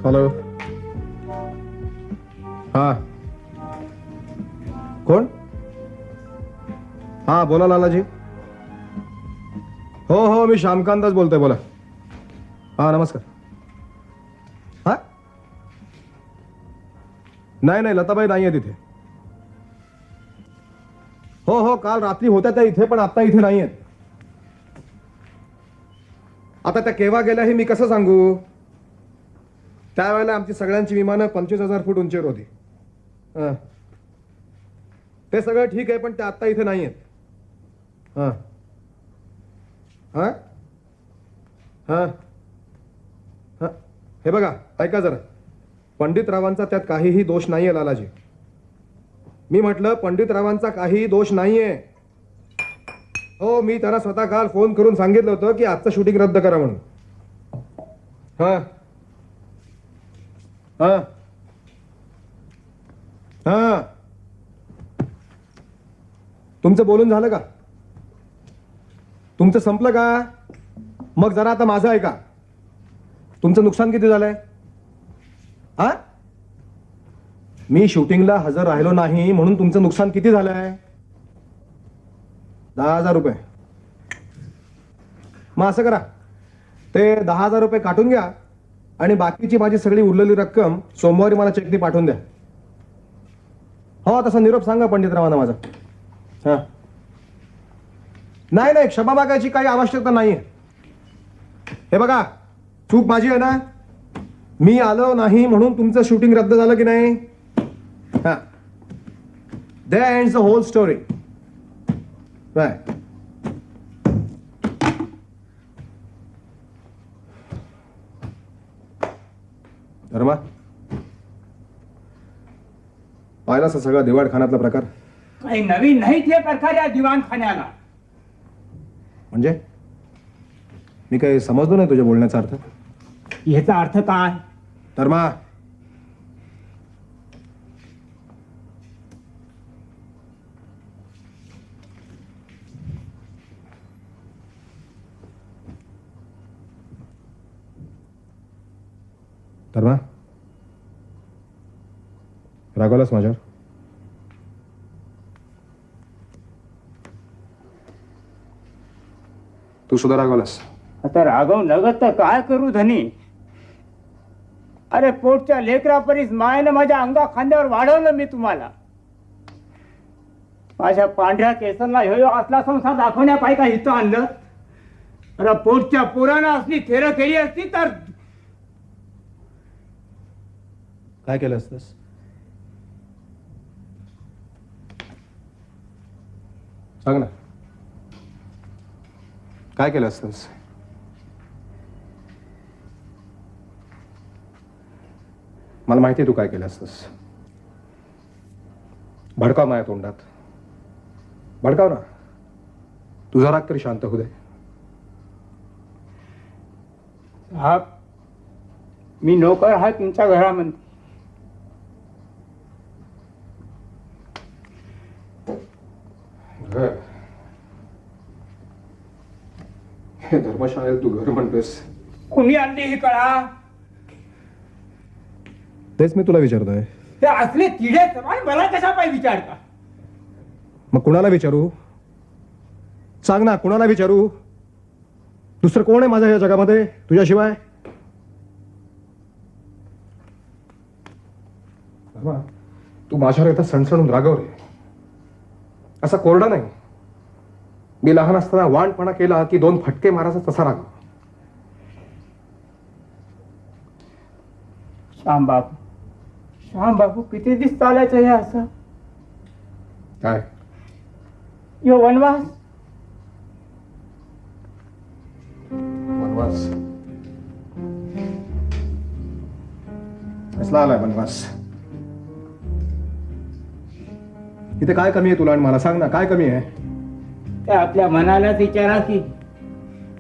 Hello. हा कोण? हा बोला लालाजी. हो हो मी श्यामकांतच बोलतोय, बोला. हा नमस्कार. हा नाही नाही लताबाई नाही आहे तिथे. हो हो काल रात्री होत्या त्या इथे, पण आता इथे नाही आहेत. आता त्या केव्हा गेल्या हे मी कसं सांगू? त्यावेळेला आमची सगळ्यांची विमानं 25,000 फूट उंचीवर होती. ते सगळं ठीक आहे, पण ते आत्ता इथे नाही आहेत. हां हां हां हां हे बघा, ऐका जरा. पंडितरावांचा त्यात काहीही दोष नाहीये लालाजी. मी म्हटलं पंडितरावांचा काहीही दोष नाहीये. हो मी त्यांना स्वतः काल फोन करून सांगितलं होतं की आजचं शूटिंग रद्द करा म्हणून. हां हां हां तुमचं बोलून झालं का? तुमचं संपलं का? मग जरा आता माझं ऐका. तुमचं नुकसान किती झालंय? हा मी शूटिंगला हजर राहिलो नाही म्हणून तुमचं नुकसान किती झालंय? 10,000 रुपये. मग असं करा, ते 10,000 रुपये काटून घ्या आणि बाकीची माझी सगळी उरलेली रक्कम सोमवारी मला चेकने पाठवून द्या. हो तसा निरोप सांगा पंडितरावांना माझा. हा नाही नाही क्षमा मागायची काही आवश्यकता नाहीये. हे बघा, चूक माझी आहे ना. मी आलो नाही म्हणून तुमचं शूटिंग रद्द झालं की नाही? हा There ends the whole story. Right. धर्मा, पाहिलास सगळा दिवाणखान्यातला प्रकार? काही नवीन नाहीच हे प्रकार या दिवाणखान्याला. म्हणजे मी काही समजलो नाही तुझ्या बोलण्याचा अर्थ. याचा अर्थ काय? धर्मा, धर्मा रागवलास माझ्यावर? तू सुद्धा रागवलास? आता राघव नगत तर काय करू धनी. अरे पोटच्या लेकरापरीस मायनं माझ्या अंगा खांद्यावर वाढवलं मी तुम्हाला. माझ्या पांढऱ्या केसांना ह्यो असला संसार दाखवण्या पाहिजे का इथं आणलं? अरे पोटच्या पोरानं असली थेरं केली असती तर काय केलं असतंस? सांग ना, काय केलं असतंस? मला माहिती आहे तू काय केलं असतंस. भडकाव माझ्या तोंडात, भडकाव ना. तुझा राग तरी शांत होऊ दे. हा मी नोकर आहे तुमच्या घरामध्ये. घर? हे धर्मशाळेत तू घर म्हणतोस? कुणी आणली ही कळा? तेच मी तुला विचारतोय. ते असले तिडे सवाल मला कशा पाय विचारता? मग कुणाला विचारू? सांग ना, कुणाला विचारू? दुसरं कोण आहे माझ्या या जगामध्ये तुझ्याशिवाय? तू माझ्यावर येता सणसणून रागव रे. असा कोरडा नाही. मी लहान असताना वाणपणा केला की 2 फटके मारायचा तसा रागव. श्याम बाबू किती दिवस चालायचं हे असं? काय यो वनवास? वनवास कसला आलाय वनवास? इथे काय कमी आहे तुला आणि मला? सांग ना, काय कमी आहे? ते आपल्या मनालाच विचारा की.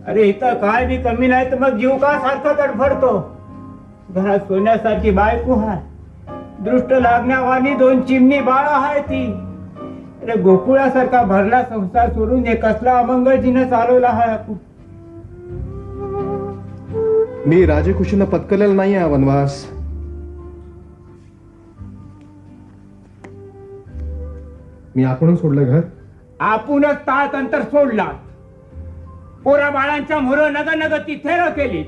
अरे इथं काय बी कमी नाही तर मग जीव का सारखा तडफडतो? घरात सोन्यासारखी बायको हाय, दृष्ट लागण्यावानी 2 चिमणी बाळ आहे ती. अरे गोकुळासारखा भरला संसार सोडून हे कसला अमंगळजीनं चालवला हाय आपण. मी राजेकुशीनं पत्करलेला नाही आहे वनवास. मी आपणच सोडलं घर. आपणच ताळतंतर सोडला. पोरा बाळांच्या मोर नग नग ती थेर केली.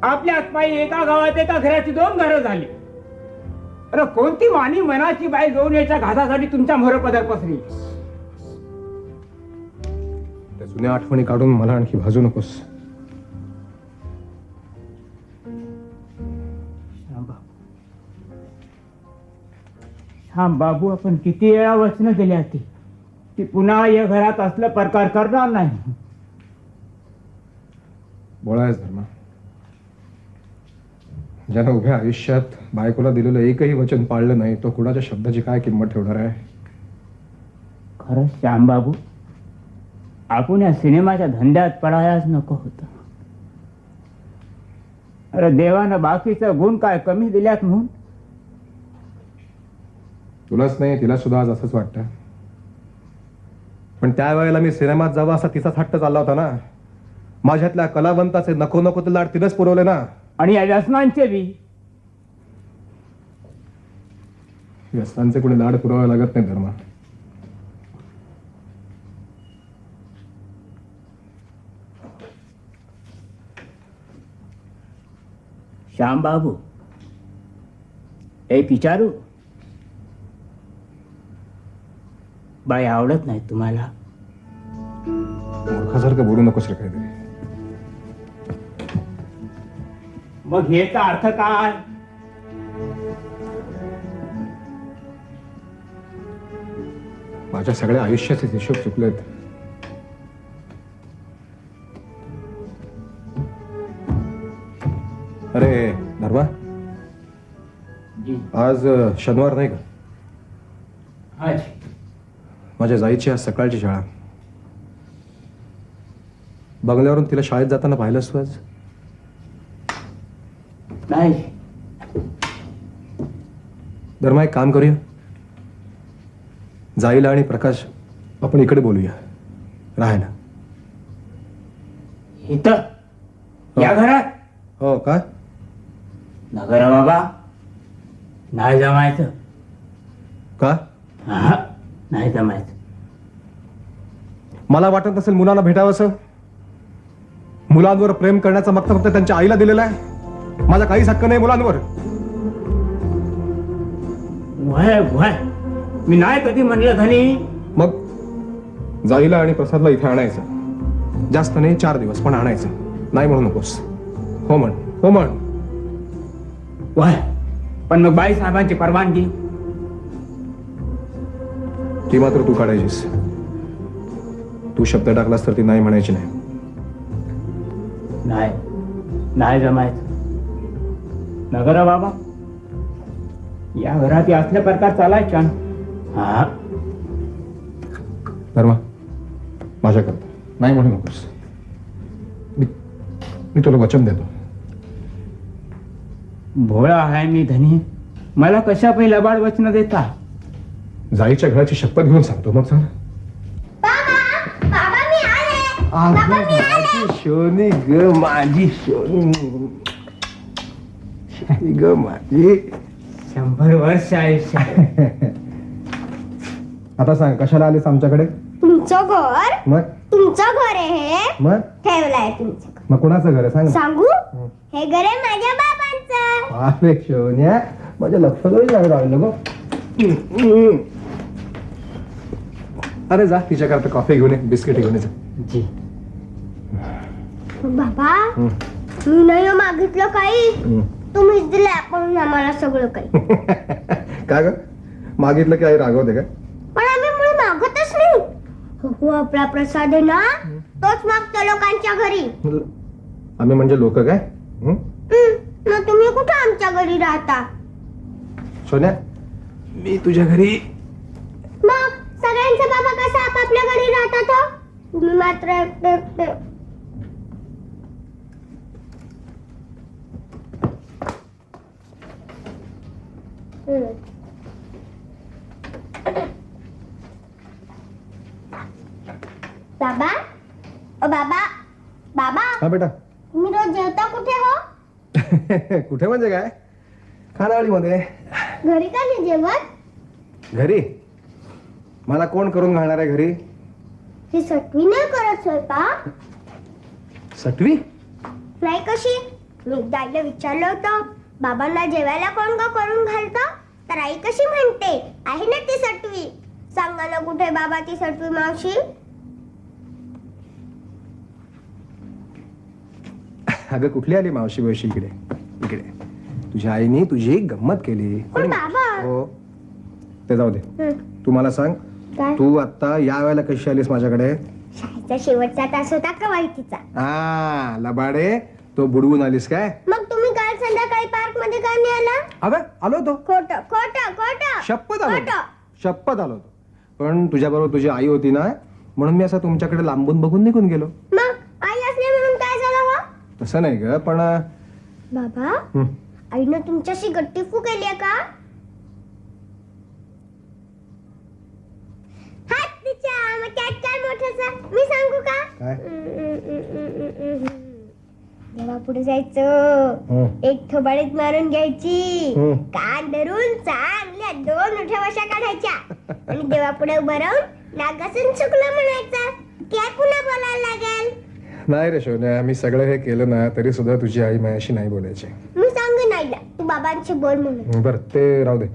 आपल्याच पायी एका गावात एका घराची 2 घरं झाली. अरे कोणती वाणी मनाची बाई घेऊन याच्या घातासाठी तुमच्या मोर पदर पसरी? त्या जुन्या आठवणी काढून मला आणखी भाजू नकोस. श्याम बाबू, आपण किती वेळा वचन केली ती पुन्हा या घरात असलं प्रकार करणार नाही. बोळायच धर्मा. ज्यानं उभ्या आयुष्यात बायकोला दिलेलं एकही वचन पाळलं नाही तो कुणाच्या शब्दाची काय किंमत ठेवणार आहे? खरंच श्याम बाबू, आपण या सिनेमाच्या धंद्यात पडायच नको होतं. अरे देवानं बाकीचा गुण काय कमी दिल्यात म्हणून? तुलाच नाही, तिला सुद्धा आज असंच वाटतं. पण त्यावेळेला मी सिनेमात जावं असा तिचाच हट्ट चालला होता ना. माझ्यातल्या कलावंताचे नको नको ते लाड तिनंच पुरवले ना. आणि या व्यसनांचे बी. व्यसनांचे कुणी लाड पुरवावे लागत नाही धर्मा. श्याम बाबू, एक विचारू? बाई आवडत नाही तुम्हाला? मूर्खासारखं बोलू नकोस रे काहीतरी. मग याचा अर्थ काय? माझ्या सगळ्या आयुष्याचे हिशोब चुकलेत. अरे धर्मा, आज शनिवार नाही का? आज माझ्या जायची आज सकाळची शाळा. बंगल्यावरून तिला शाळेत जाताना पाहिलंस तू आज? नाही. धर्मा, एक काम करूया. जाईला आणि प्रकाश आपण इकडे बोलूया राहायला. इथं या घरात? हो का? नगर बाबा, नाही जमायचं. का? हा, नाही जमायचं. मला वाटत असेल मुलांना भेटावं असं. मुलांवर प्रेम करण्याचा मक्त फक्त त्यांच्या आईला दिलेला आहे. माझा काहीच हक्क नाही मुलांवर. वय वय, मी नाही कधी म्हणलं धनी. मग जाईला आणि प्रसादला इथे आणायचं. जास्त नाही, 4 दिवस, पण आणायचं. नाही म्हणू नकोस. हो म्हण, हो म्हण. वय, पण मग बाई साहेबांची परवानगी? ती मात्र तू काढायचीस. तू शब्द टाकलास तर ती नाही म्हणायची नाही. नाही, नाही जमायचं. नगर बाबा, या घरात असल्या प्रकार चालायच्या. हा, धर्मा, माझ्या करता नाही म्हणू नकोस. मी तुला वचन देतो. भोळा आहे मी धनी, मला कशा काही लबाड वचन देता? जाईच्या घराची शपथ घेऊन सांगतो. मग सांग. माझी शोनी ग, माझी शोनी. ग माझी 100 वर्ष आयुष्य. आता सांग कशाला आलीस आमच्याकडे? तुमचं घर मग तुमचं घर आहे हे मग ठेवलंय तुमचं घर. मग कोणाचं घर आहे सांग ना. सांगू हे घर आहे माझ्या बाबांचं. अरे शोन्या माझ्या लक्षातच नाही राहिलं गं. अरे जा तिच्याकरता कॉफी घेऊन ये, बिस्किट घेऊन ये जा. जी. बाबा हम्म. मी नाही मागितलं काही, हम्म. तुम्हीच दिलं आपण आम्हाला सगळं काही. काय ग मागितलं की आई रागवते का? पण आम्ही मुळे मागतच नाही. हो आपला प्रसाद आहे ना तोच मागतो लोकांच्या घरी. आम्ही म्हणजे लोक काय? मग तुम्ही कुठं आमच्या घरी राहता? सोन्या मी तुझ्या घरी. मग सगळ्यांचा बाबा कसा आपापल्या घरी राहतात हो? तुम्ही मात्र एकटे एकटे. बाबा ओ बाबा बाबा हा बेटा. तुम्ही रोज जेवता कुठे हो? कुठे म्हणजे काय? खानावळीमध्ये. घरी का नाही जेवत? घरी मला कोण करून घालणार आहे घरी? ती सटवी नाही करत स्वयंपाक? सटवी? नाही कशी? मी एकदा आईला विचारलं होतं बाबांना जेवायला कोण ग करून घालतं, तर आई कशी म्हणते आहे ना ती सटवी. सांगा ना कुठे बाबा ती सटवी मावशी? अगं कुठली आली मावशी मावशी इकडे? इकडे तुझ्या आईने तुझी एक गंमत केली. पण बाबा हो ते जाऊ दे. तू मला सांग काय? तू आता या वेळेला कशी आलीस माझ्याकडे? शाळेचा शेवटचा तास होता का माहितीचा? हा लबाडे तो बुडवून आलीस काय? मग तुम्ही काल संध्याकाळी पार्क मध्ये का नाही आला? अगं आलो होतो. खोट खोट खोट शपथ आलो होतो. शपथ आलो होतो पण तुझ्या बरोबर तुझी आई होती ना म्हणून मी असं तुमच्याकडे लांबून बघून निघून गेलो. मग आई असले म्हणून काय झालं हो? तसं नाही ग पण बाबा हं. आईनं तुमच्याशी गट्टीफू केली आहे का? हात तिच्या मग त्यात काय मोठंसा मी सांगू का? काय? जेव्हा पुढे जायचं हं. एक थोबाडीत मारून घ्यायची, हं. कान धरून चांगल्या 2 उठ्या वशा काढायच्या आणि देवा पुढे उभं राहून नागासून चुकलं म्हणायचं. काय पुन्हा बोलायला लागेल? नाही रे शोन्या मी सगळं हे केलं ना तरी सुद्धा तुझी आई माझ्याशी नाही बोलायची. मी सांगेन आईला तू बाबांशी बोल म्हणून. बरं ते राहू दे.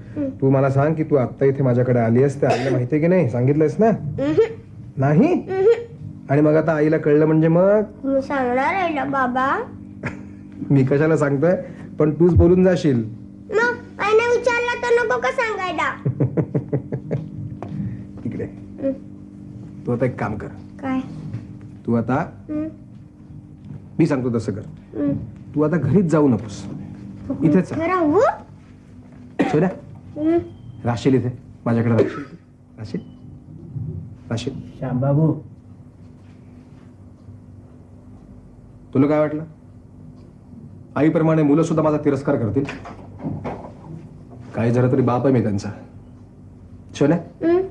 तू मला सांग की तू आत्ता इथे माझ्याकडे आली आहेस ते आईला माहितीये की नाही? सांगितलंयस ना? नाही. आणि मग आता आईला कळलं म्हणजे मग मी सांगणार आईला बाबा. मी कशाला सांगतोय पण तूच बोलून जाशील. मग आईने विचारलं तर नको का सांगायला? इकडे तू आता एक काम कर. काय? तू आता मी सांगतो तसं कर. तू आता घरीच जाऊ नकोस इथेच राह. राहू? सोन्या राहशील इथे माझ्याकडे राहशील राहशील राहशील. श्यामबाबू तुला काय वाटलं आईप्रमाणे मुलं सुद्धा माझा तिरस्कार करतील? काही झालं तरी बाप आहे मी त्यांचा. सोन्या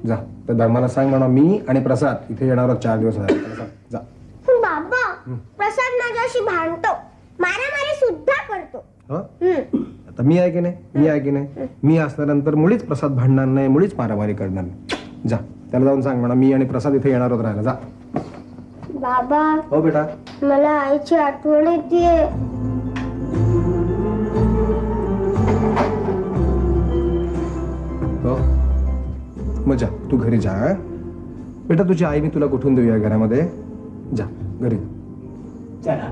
जा त्या धर्माला सांग म्हणा मी आणि प्रसाद इथे येणार आहोत 4 दिवस झाले. त्याला सांग, जा. पण बाबा प्रसाद माझ्याशी भांडतो, मारामारी सुद्धा करतो. हो? आता मी आहे की नाही? मी आहे की नाही? मी असल्यानंतर मुळीच प्रसाद भांडणार नाही, मुळीच मारामारी करणार नाही. जा त्याला जाऊन सांग म्हणा मी आणि प्रसाद इथे येणार आहोत राहायला. जा. बाबा हो बेटा. मला आईची आठवण येते. हो मग जा तू घरी जा. हं? बेटा तुझी आई मी तुला कुठून देऊया घरामध्ये? जा घरी. चला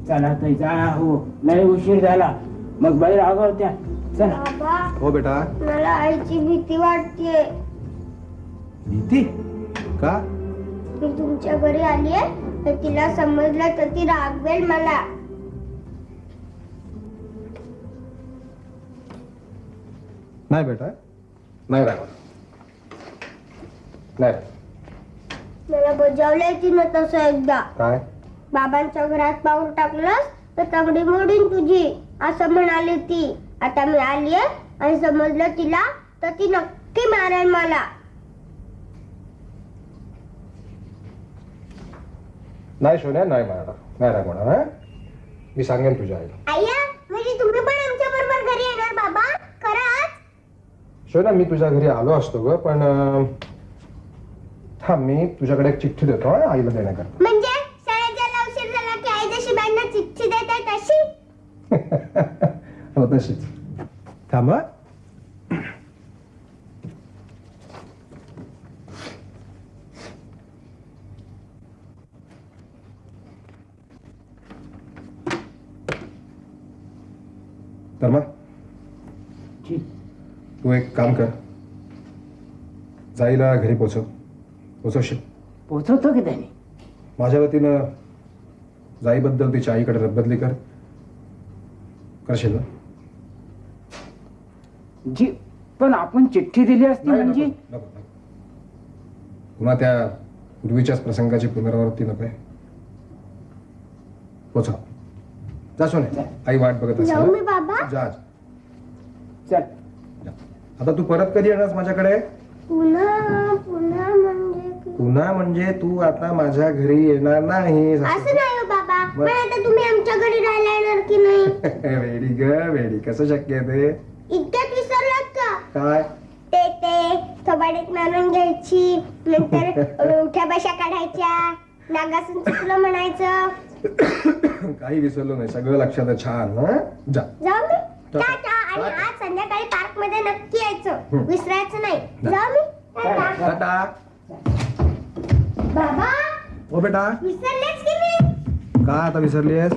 चला ताई जा. हो लय उशीर झाला मग बाई रागवत्या. चला. बाबा हो बेटा. मला आईची भीती वाटते. भीती का? मी तुमच्या घरी आली आहे तर तिला समजलं तर ती रागवेल मला. नाही बेटा नाही रागवणार. नाही. मला बजावलंय तिनं तसं एकदा. काय? बाबांच्या घरात पाऊल टाकलंस तर तगडी मोडीन तुझी असं म्हणाली ती. आता मी आली आहे आणि समजलं तिला तर ती नक्की मारेल मला. नाही शोन्या नाही मारणार नाही रागवणार. हं? मी सांगेन तुझ्या आईला. आया मी म्हणजे तुम्ही पण आमच्या बरोबर घरी येणार बाबा खरंच? शोना मी तुझ्या घरी आलो असतो ग पण थांब मी तुझ्याकडे एक चिठ्ठी देतो हं, आईला देण्याकरता. म्हणजे शाळेत जायला उशीर झाला की आई जशी बाईंना चिठ्ठी देते तशी? हो तशीच. थांब हं. धर्मा तू एक काम कर जाईला घरी पोचवशील. पोचवतो की त्याने माझ्या वतीनं जाईबद्दल तिच्या आईकडे रद्दबदली करशील ना? जी पण आपण चिठ्ठी दिली असती नाही, म्हणजे नको, नको, नको. पुन्हा त्या पूर्वीच्याच प्रसंगाची पुनरावृत्ती नको. पोचव जा सोने, आई वाट बघत जाऊ मी असेल. बाबा? जा चल जा. आता तू परत कधी येणार माझ्याकडे? पुन्हा पुन्हा म्हणजे पुन्हा म्हणजे तू आता माझ्या घरी येणार नाही. असं नाही हो बाबा पण आता तुम्ही आमच्या घरी राहायला येणार की नाही? वेडी ग वेडी, कसं शक्य आहे ते? इतक्यात विसरलात का? काय ते थोबाडीत मारून घ्यायची नंतर उठ्या बशा काढायच्या नागासून चुकलं म्हणायचं. काही विसरलो नाही, सगळं लक्षात आहे. छान. हं? जा जाऊ मी टाटा. टाटा आणि आज संध्याकाळी पार्क मध्ये नक्की यायचं हं. विसरायचं नाही. जा. जाऊ मी टाटा. टाटा. बाबा हो बेटा, विसरलेच की मी? का आता विसरलीस?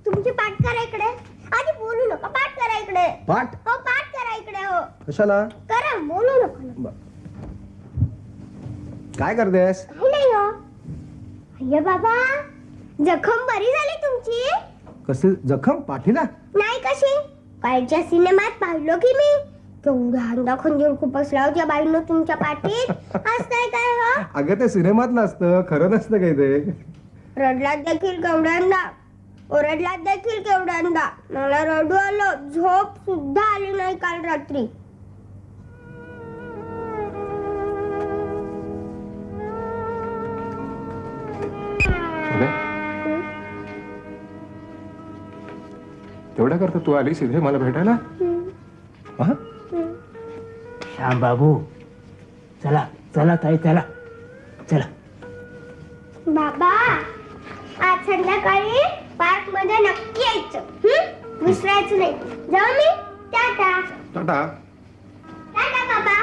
तुमची पाठ करा इकडे. आधी बोलू नका पाठ करा इकडे. पाठ हो पाठ करा इकडे. हो कशाला? करा बोलू नका. काय करतेस? काही नाही हो. अय्या बाबा जखम बरी झाली तुमची? कसली जखम? पाठीला? नाही कशी कालच्या सिनेमात पाहिलो की मी केवढा अंडा खंजीर खूप असला होत्या बाईनं तुमच्या पाठीत. असताय काय हो? अगं ते सिनेमातलं असतं, खरं नसतं काही ते. रडलात देखील केवढ्यांदा ओरडलात देखील केवढ्यांदा. मला रडू आलं, झोप सुद्धा आली नाही काल रात्री. तेवढ्या करता तू आलीस इथे मला भेटायला? हा? श्याम बाबू चला चला ताई चला चला. बाबा आज संध्याकाळी पार्क मध्ये नक्की यायचं. विसरायचं नाही. जाऊ मी टाटा. टाटा. टाटा बाबा.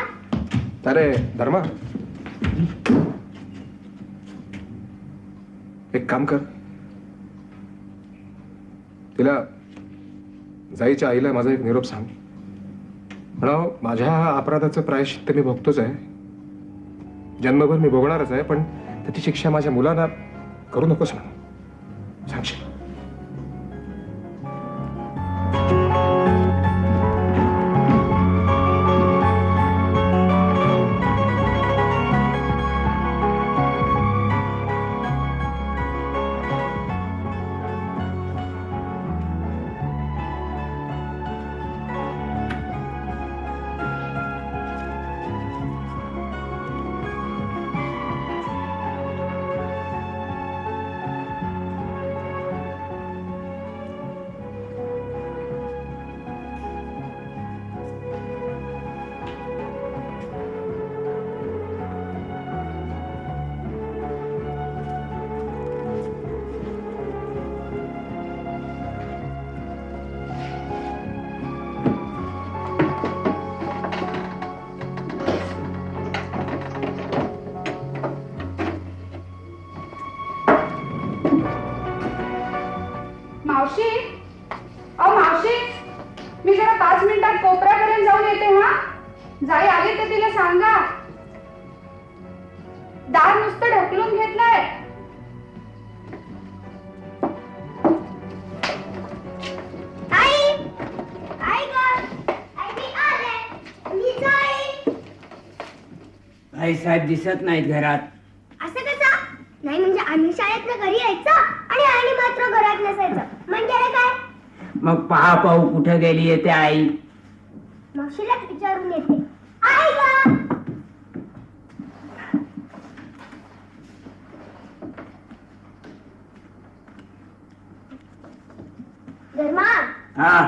अरे धर्मा, एक काम कर, तिला जाईच्या आईला माझा एक निरोप सांग. म्हणा माझ्या अपराधाचं प्रायश्चित्त मी भोगतोच आहे, जन्मभर मी भोगणारच आहे, पण त्याची शिक्षा माझ्या मुलांना करू नकोस म्हणून सांगशील? मावशी, अहो मावशी, मी जरा 5 मिनिटात कोपऱ्यापर्यंत जाऊन येते. हा जाई आली तर तिला सांगा. दार नुसतं ढकलून घेतलंय. आई आई ग आई मी आले. मी जाई. आई साहेब दिसत नाहीत घरात. असं कसं? नाही म्हणजे आम्ही शाळेतनं घरी यायचं आणि आईने मात्र घरात नसायचं म्हणजे रे काय? मग पहा पाहू कुठे गेली येते आई. मावशीलाच विचारून येते. आई ग धर्मा हा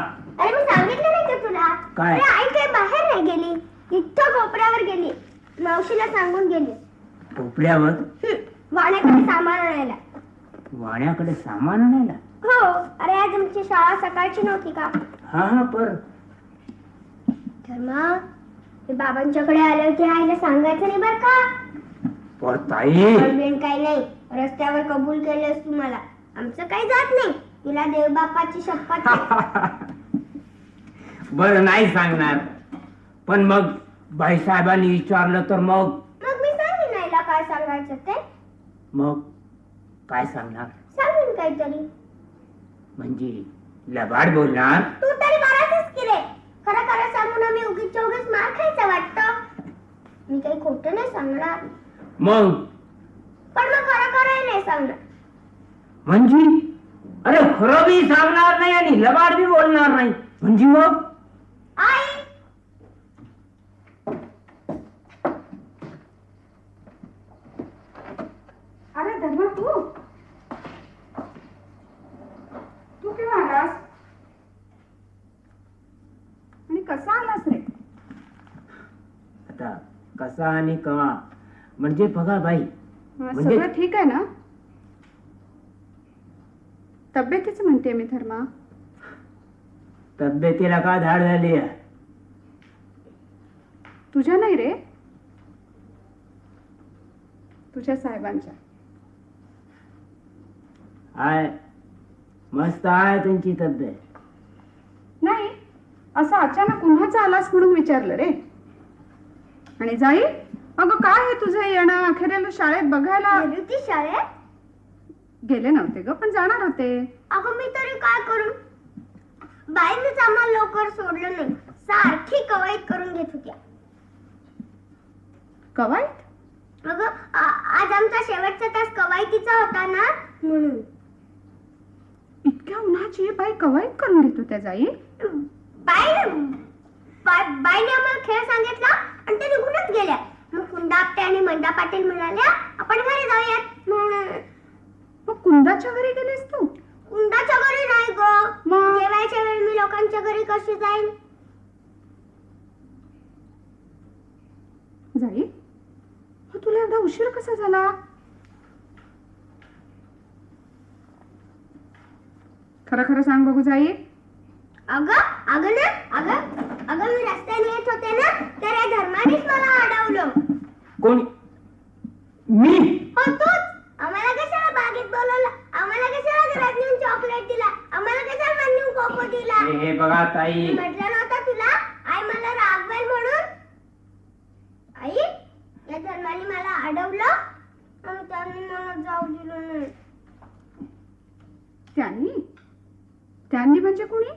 अरे मी सांगितलं नाही का तुला? काय? अरे आई काही बाहेर नाही गेली, इथं कोपऱ्यावर गेली, मावशीला सांगून गेली. कोपऱ्यावर वाण्याकडे सामान आणायला. वाण्याकडे सामान आणायला? हो, अरे आज आमची शाळा सकाळची नव्हती का? हा पर धर्मा, ते बाबांच्याकडे आले होते, आईला सांगायचं नाही बर का? पर ताई पण काही नाही, रस्त्यावर कबूल केलंस तू मला. आमचं काही जात नाही, तुला देवबापाची शपथ आहे. बर नाही सांगणार, पण मग बाईसाहेबांनी विचारलं तर मग मग मी सांगेन आईला काय सांगायचं ते. मग काय सांगणार? सांगेन काहीतरी. म्हणजे लबाड बोलणार? तू तरी करायचंच की रे. खरं खरं सांगून आम्ही उगीच उगीच मार खायचं वाटतं. मी काही खोटं नाही सांगणार, मग पण मग खरं खरं नाही सांगणार. म्हणजे अरे खरं बी सांगणार नाही आणि लबाड बी बोलणार नाही म्हणजे मग आई, अरे धर्मा, तू केव्हा आलास आणि कसा आलास रे? आता कसा आणि कवा म्हणजे बघा बाई, म्हणजे- सगळं ठीक आहे ना? तब्येतीच म्हणते मी धर्मा. तब्येतीला का धाड झाली आहे? तुझ्या नाही रे, तुझ्या साहेबांच्या. हाय मस्त आहे त्यांची तब्येत. नाही, असं अचानक उन्हाचा आलास म्हणून विचारलं रे. आणि जाई, अगं काय आहे तुझं येणं? अखेरीला शाळेत बघायला गेली होती शाळेत? गेले नव्हते ग, पण जाणार होते. अगं मी तरी काय करू? बाईनेच आम्हाला लवकर सोडलं नाही, सारखी कवायत करून घेत होत्या. कवायत? अगं आज आमचा शेवटचा तास कवायतीचा होता ना, म्हणून. इतक्या उन्हाची बाई कवायत करून घेत होत्या जाई? बाईने आम्हाला खेळ सांगितला आणि ते निघूनच गेल्या. मग कुंदा आपटे आणि मंदा पाटील म्हणाल्या आपण घरी जाऊयात म्हणून. मग कुंदाच्या घरी गेलीस तू? कुंदाच्या घरी नाही ग, मग? जेवायच्या वेळी मी लोकांच्या घरी कशी जाईन? जाई, हो तुला एवढा उशीर कसा झाला? खरं खरं सांग बघू जाई. अगं अगं ना अगं मी रस्त्याने येत होते ना, तर या धर्मानेच मला अडवलं. कोणी? मी? हो तूच. आम्हाला कशाला बागेत बोलवलं? आम्हाला कशाला घरात नेऊन चॉकलेट दिला? आम्हाला कशाला नेऊन कोको दिला? हे बघा ताई, म्हटलं नव्हतं तुला आई मला रागवेल म्हणून? आई, या धर्माने मला अडवलं आणि त्यांनी मला जाऊ दिलं नाही. त्यांनी? त्यांनी म्हणजे कोणी?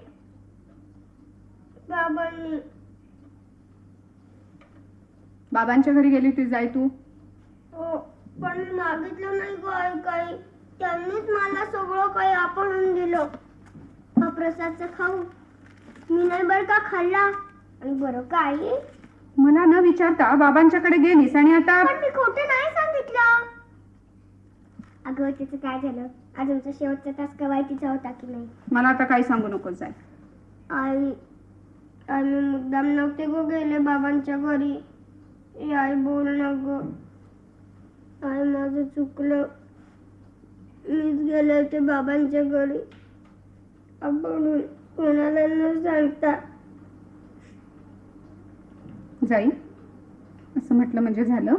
बाबांनी. बाबांच्या घरी गेली होती जाई तू? हो, पण मी मागितलं नाही ग आई काही. त्यांनीच मला सगळं काही आपणून दिलं. हा प्रसादचं खाऊ मी नाही बरं का खाल्ला. आणि बरं का आई, मला न विचारता बाबांच्याकडे गेलीस आणि आता? पण मी खोटं नाही सांगितलं. अगं त्याचं काय झालं, आज आमचा शेवटचा तास कवायतीचा होता की नाही. मला आता काही सांगू नको जाई. आई, आम्ही मुद्दाम नव्हते गो गेले बाबांच्या घरी. आई बोल ना ग. आई माझं चुकलं, मीच गेले होते बाबांच्या घरी. आपण कोणाला न सांगता. जाई, असं म्हटलं म्हणजे झालं?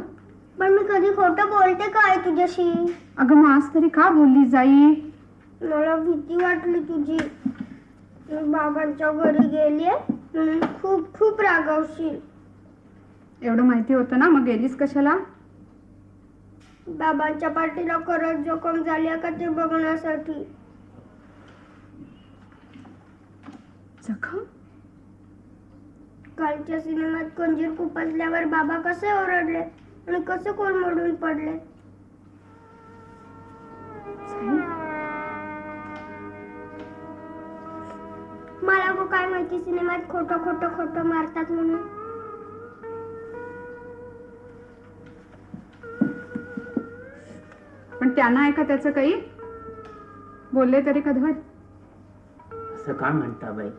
पण मी कधी खोटं बोलते काय तुझ्याशी? अगं मग आज तरी का बोलली जाई? मला भीती वाटली तुझी. मी बाबांच्या घरी गेलीये म्हणून खूप खूप रागावशील. एवढं माहिती होतं ना, मग गेलीस कशाला? बाबांच्या पाठीला खरंच जोखम झाली का ते बघण्यासाठी. जखम? कालच्या सिनेमात कंजीर खुपसल्यावर बाबा कसे ओरडले आणि कसे कोलमडून पडले. मला गो काय माहिती सिनेमात खोटं खोटं खोटं मारतात म्हणून. पण त्यांना ऐका त्याचं काही बोलले तरी कधवट. असं का म्हणता बाई?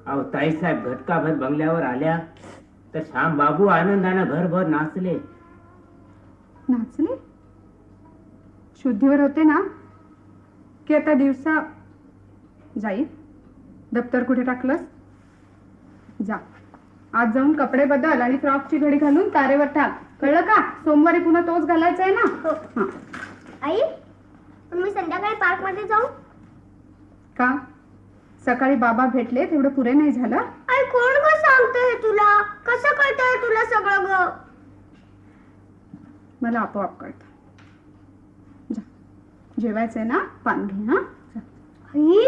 अहो ताईसाहेब घटकाभर बंगल्यावर आल्या तर श्याम बाबू आनंदानं घरभर नाचले. नाचले? शुद्धीवर होते ना की आता दिवसा? जाई, दप्तर कुठे टाकलंस? जा, आज जाऊन कपडे बदल आणि फ्रॉकची घडी घालून तारेवर टाक, कळलं का? सोमवारी पुन्हा तोच घालायचा आहे ना. हो. आई, पण मी संध्याकाळी पार्क मध्ये जाऊ का? सकाळी बाबा भेटले तेवढं पुरे नाही झालं? आई, कोण ग सांगतोय तुला? कसं कळतंय तुला सगळं ग? मला आपोआप कळतं. जा, जेवायचंय ना, पान घे. हा जा. आई,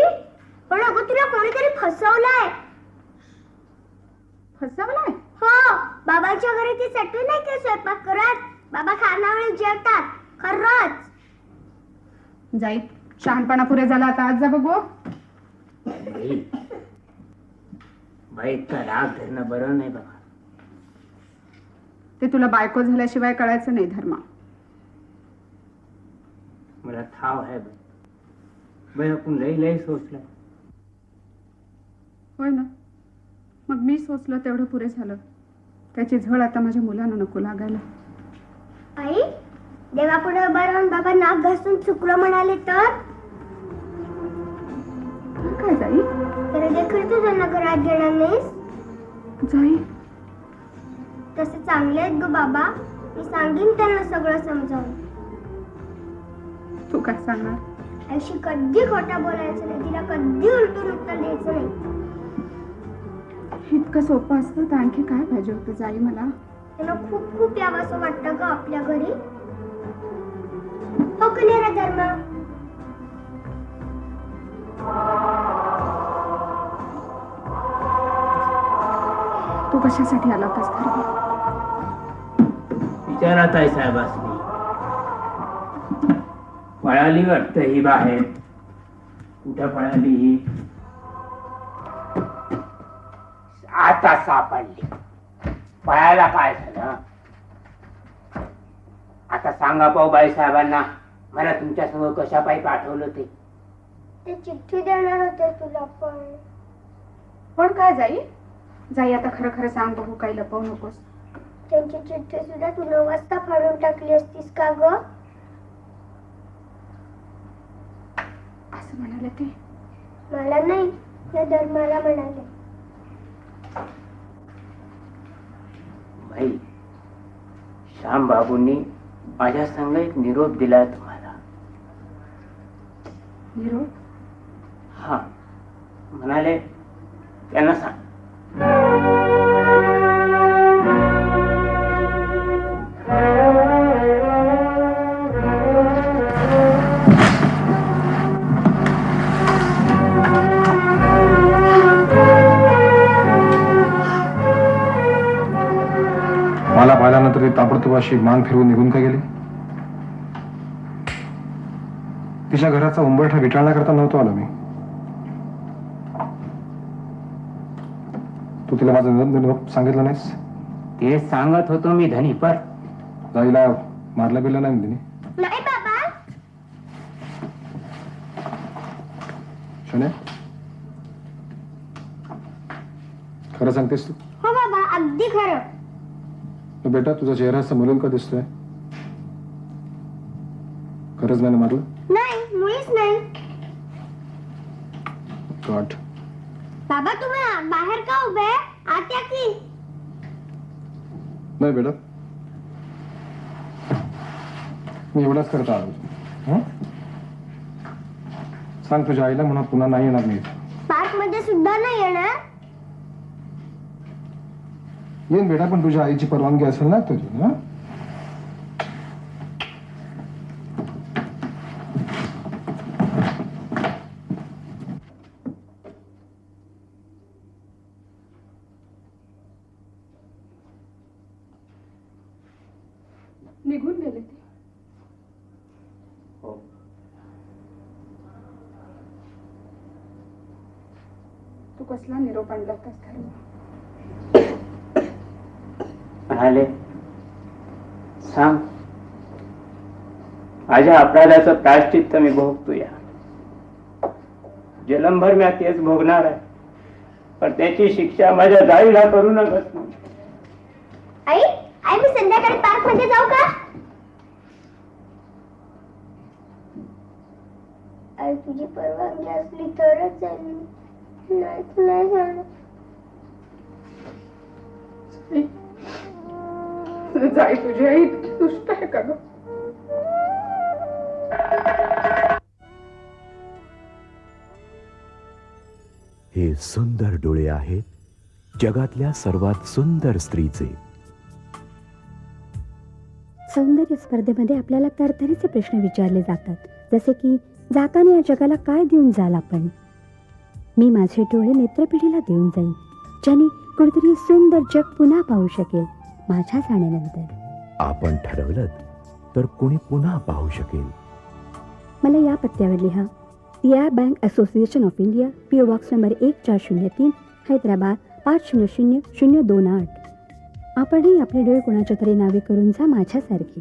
पण अगं तुला कोणीतरी फसवलंय. फसवलाय? हो, बाबाच्या घरी ती सटवी नाही का स्वयंपाक करत? बाबा खानावळी जेवतात. खरंच. जाई, शहाणपणा पुरे झाला, आता आज जा बघू. बाई बाई, इतका राग धरणं बरं नाही बाबा. ते तुला बायको झाल्याशिवाय कळायचं नाही धर्मा. मला ठाव आहे बाई. बाई आपण लई लई सोचलं. होय ना, मग मी सोचलं तेवढं पुरे झालं. त्याची झळ आता माझ्या मुलांना नको लागायला. आई, देवापुढे उभा राहून बाबा नाक घासून चुकलं म्हणाले तर? काय जाई? तर देखील तू त्यांना घरात घेणार नाहीस? जाई, तसे चांगले आहेत ग बाबा. मी सांगेन त्यांना सगळं समजावून. तू काय सांगणार? आईशी कधी खोटा बोलायचं नाही, तिला कधी उलटून उत्तर द्यायचं नाही. इतकं सोपं असतं तर आणखी काय पाहिजे होतं जाई मला? त्यांना खूप खूप यावंसं वाटतं ग आपल्या घरी. हो की नाही रे धर्मा? तू कशासाठी आला होतास धर्मा? विचारा ताईसाहेबांनी. पळाली वाटतं ही बाहेर. कुठं पळाली ही? आता सापडली. पळायला काय झालं? आता सांगा पाहू बाई साहेबांना, मला तुमच्या समोर कशा पायी पाठवलं ते. ते चिठ्ठी देणार होते तुला पण. पण काय जाई? जाई, आता खरं खरं सांग बघू, काही लपवू नकोस. त्यांची चिठ्ठी सुद्धा तू 9 वाजता फाडून टाकली असतीस का ग? असं म्हणाले ते? मला नाही, या धर्माला म्हणाले. भाई, श्याम बाबूंनी माझ्या संग एक निरोप दिलाय तुम्हाला. निरोप? हा, म्हणाले त्यांना सांग. मला पाहिल्यानंतर ती ताबडतोब अशी मान फिरवून निघून का गेली? तिच्या घराचा उंबरठा विटाळण्याकरता नव्हतो आलो मी. तू तिला माझा निरोप सांगितलं नाहीस? ते सांगत होतो मी धनी, पर जाईला मारलं बिरलं नाही तिने? नाही बाबा. शोन्या, खरं सांगतेस तू? हो बाबा, अगदी खरं. बेटा, तुझा चेहरा समोरून का दिसतोय? खरंच नाही मारलं? नाही, मुळीच नाही. गॉड. बाबा, तुम्ही बाहेर का उभे? आत या की. नाही बेटा, मी एवढाच करता आलो. हं? सांग तुझ्या आईला म्हणा पुन्हा नाही येणार मी. पार्क मध्ये सुद्धा नाही येणार? येईन बेटा, पण तुझ्या आईची परवानगी असेल ना तुझी. हं? निघून गेले ते? हो. तू कसला निरोप आणला होतास धर्मा? म्हणाले सांग, माझ्या अपराधाचं प्रायश्चित्त मी भोगतो या. जन्मभर मी तेच भोगणार आहे. पण त्याची शिक्षा माझ्या जाईला करू नकस. आई आई मी संध्याकाळी पार्क मध्ये जाऊ का? आई तुझी परवानगी असली तरच जाईल, नाही तर नाही जाणार. जाई तुझी आई दुष्ट आहे का ग? हे सुंदर डोळे आहेत जगातल्या सर्वात सुंदर स्त्रीचे. सौंदर्य स्पर्धेमध्ये आपल्याला तरतरीचे प्रश्न विचारले जातात, जसे की जाताना या जगाला काय देऊन जाल आपण. मी माझे डोळे नेत्रपिढीला देऊन जाईन, ज्याने कुठेतरी सुंदर जग पुन्हा पाहू शकेल माझ्या जाण्यानंतर. आपण ठरवलं तर कोणी पुन्हा पाहू शकेल. मला या पत्त्यावर लिहा. या bank association of India, PO. Box number 1403, Hyderabad 500028. आपणही आपले डोळे कोणाच्या तरी नावे करून जा माझ्यासारखी.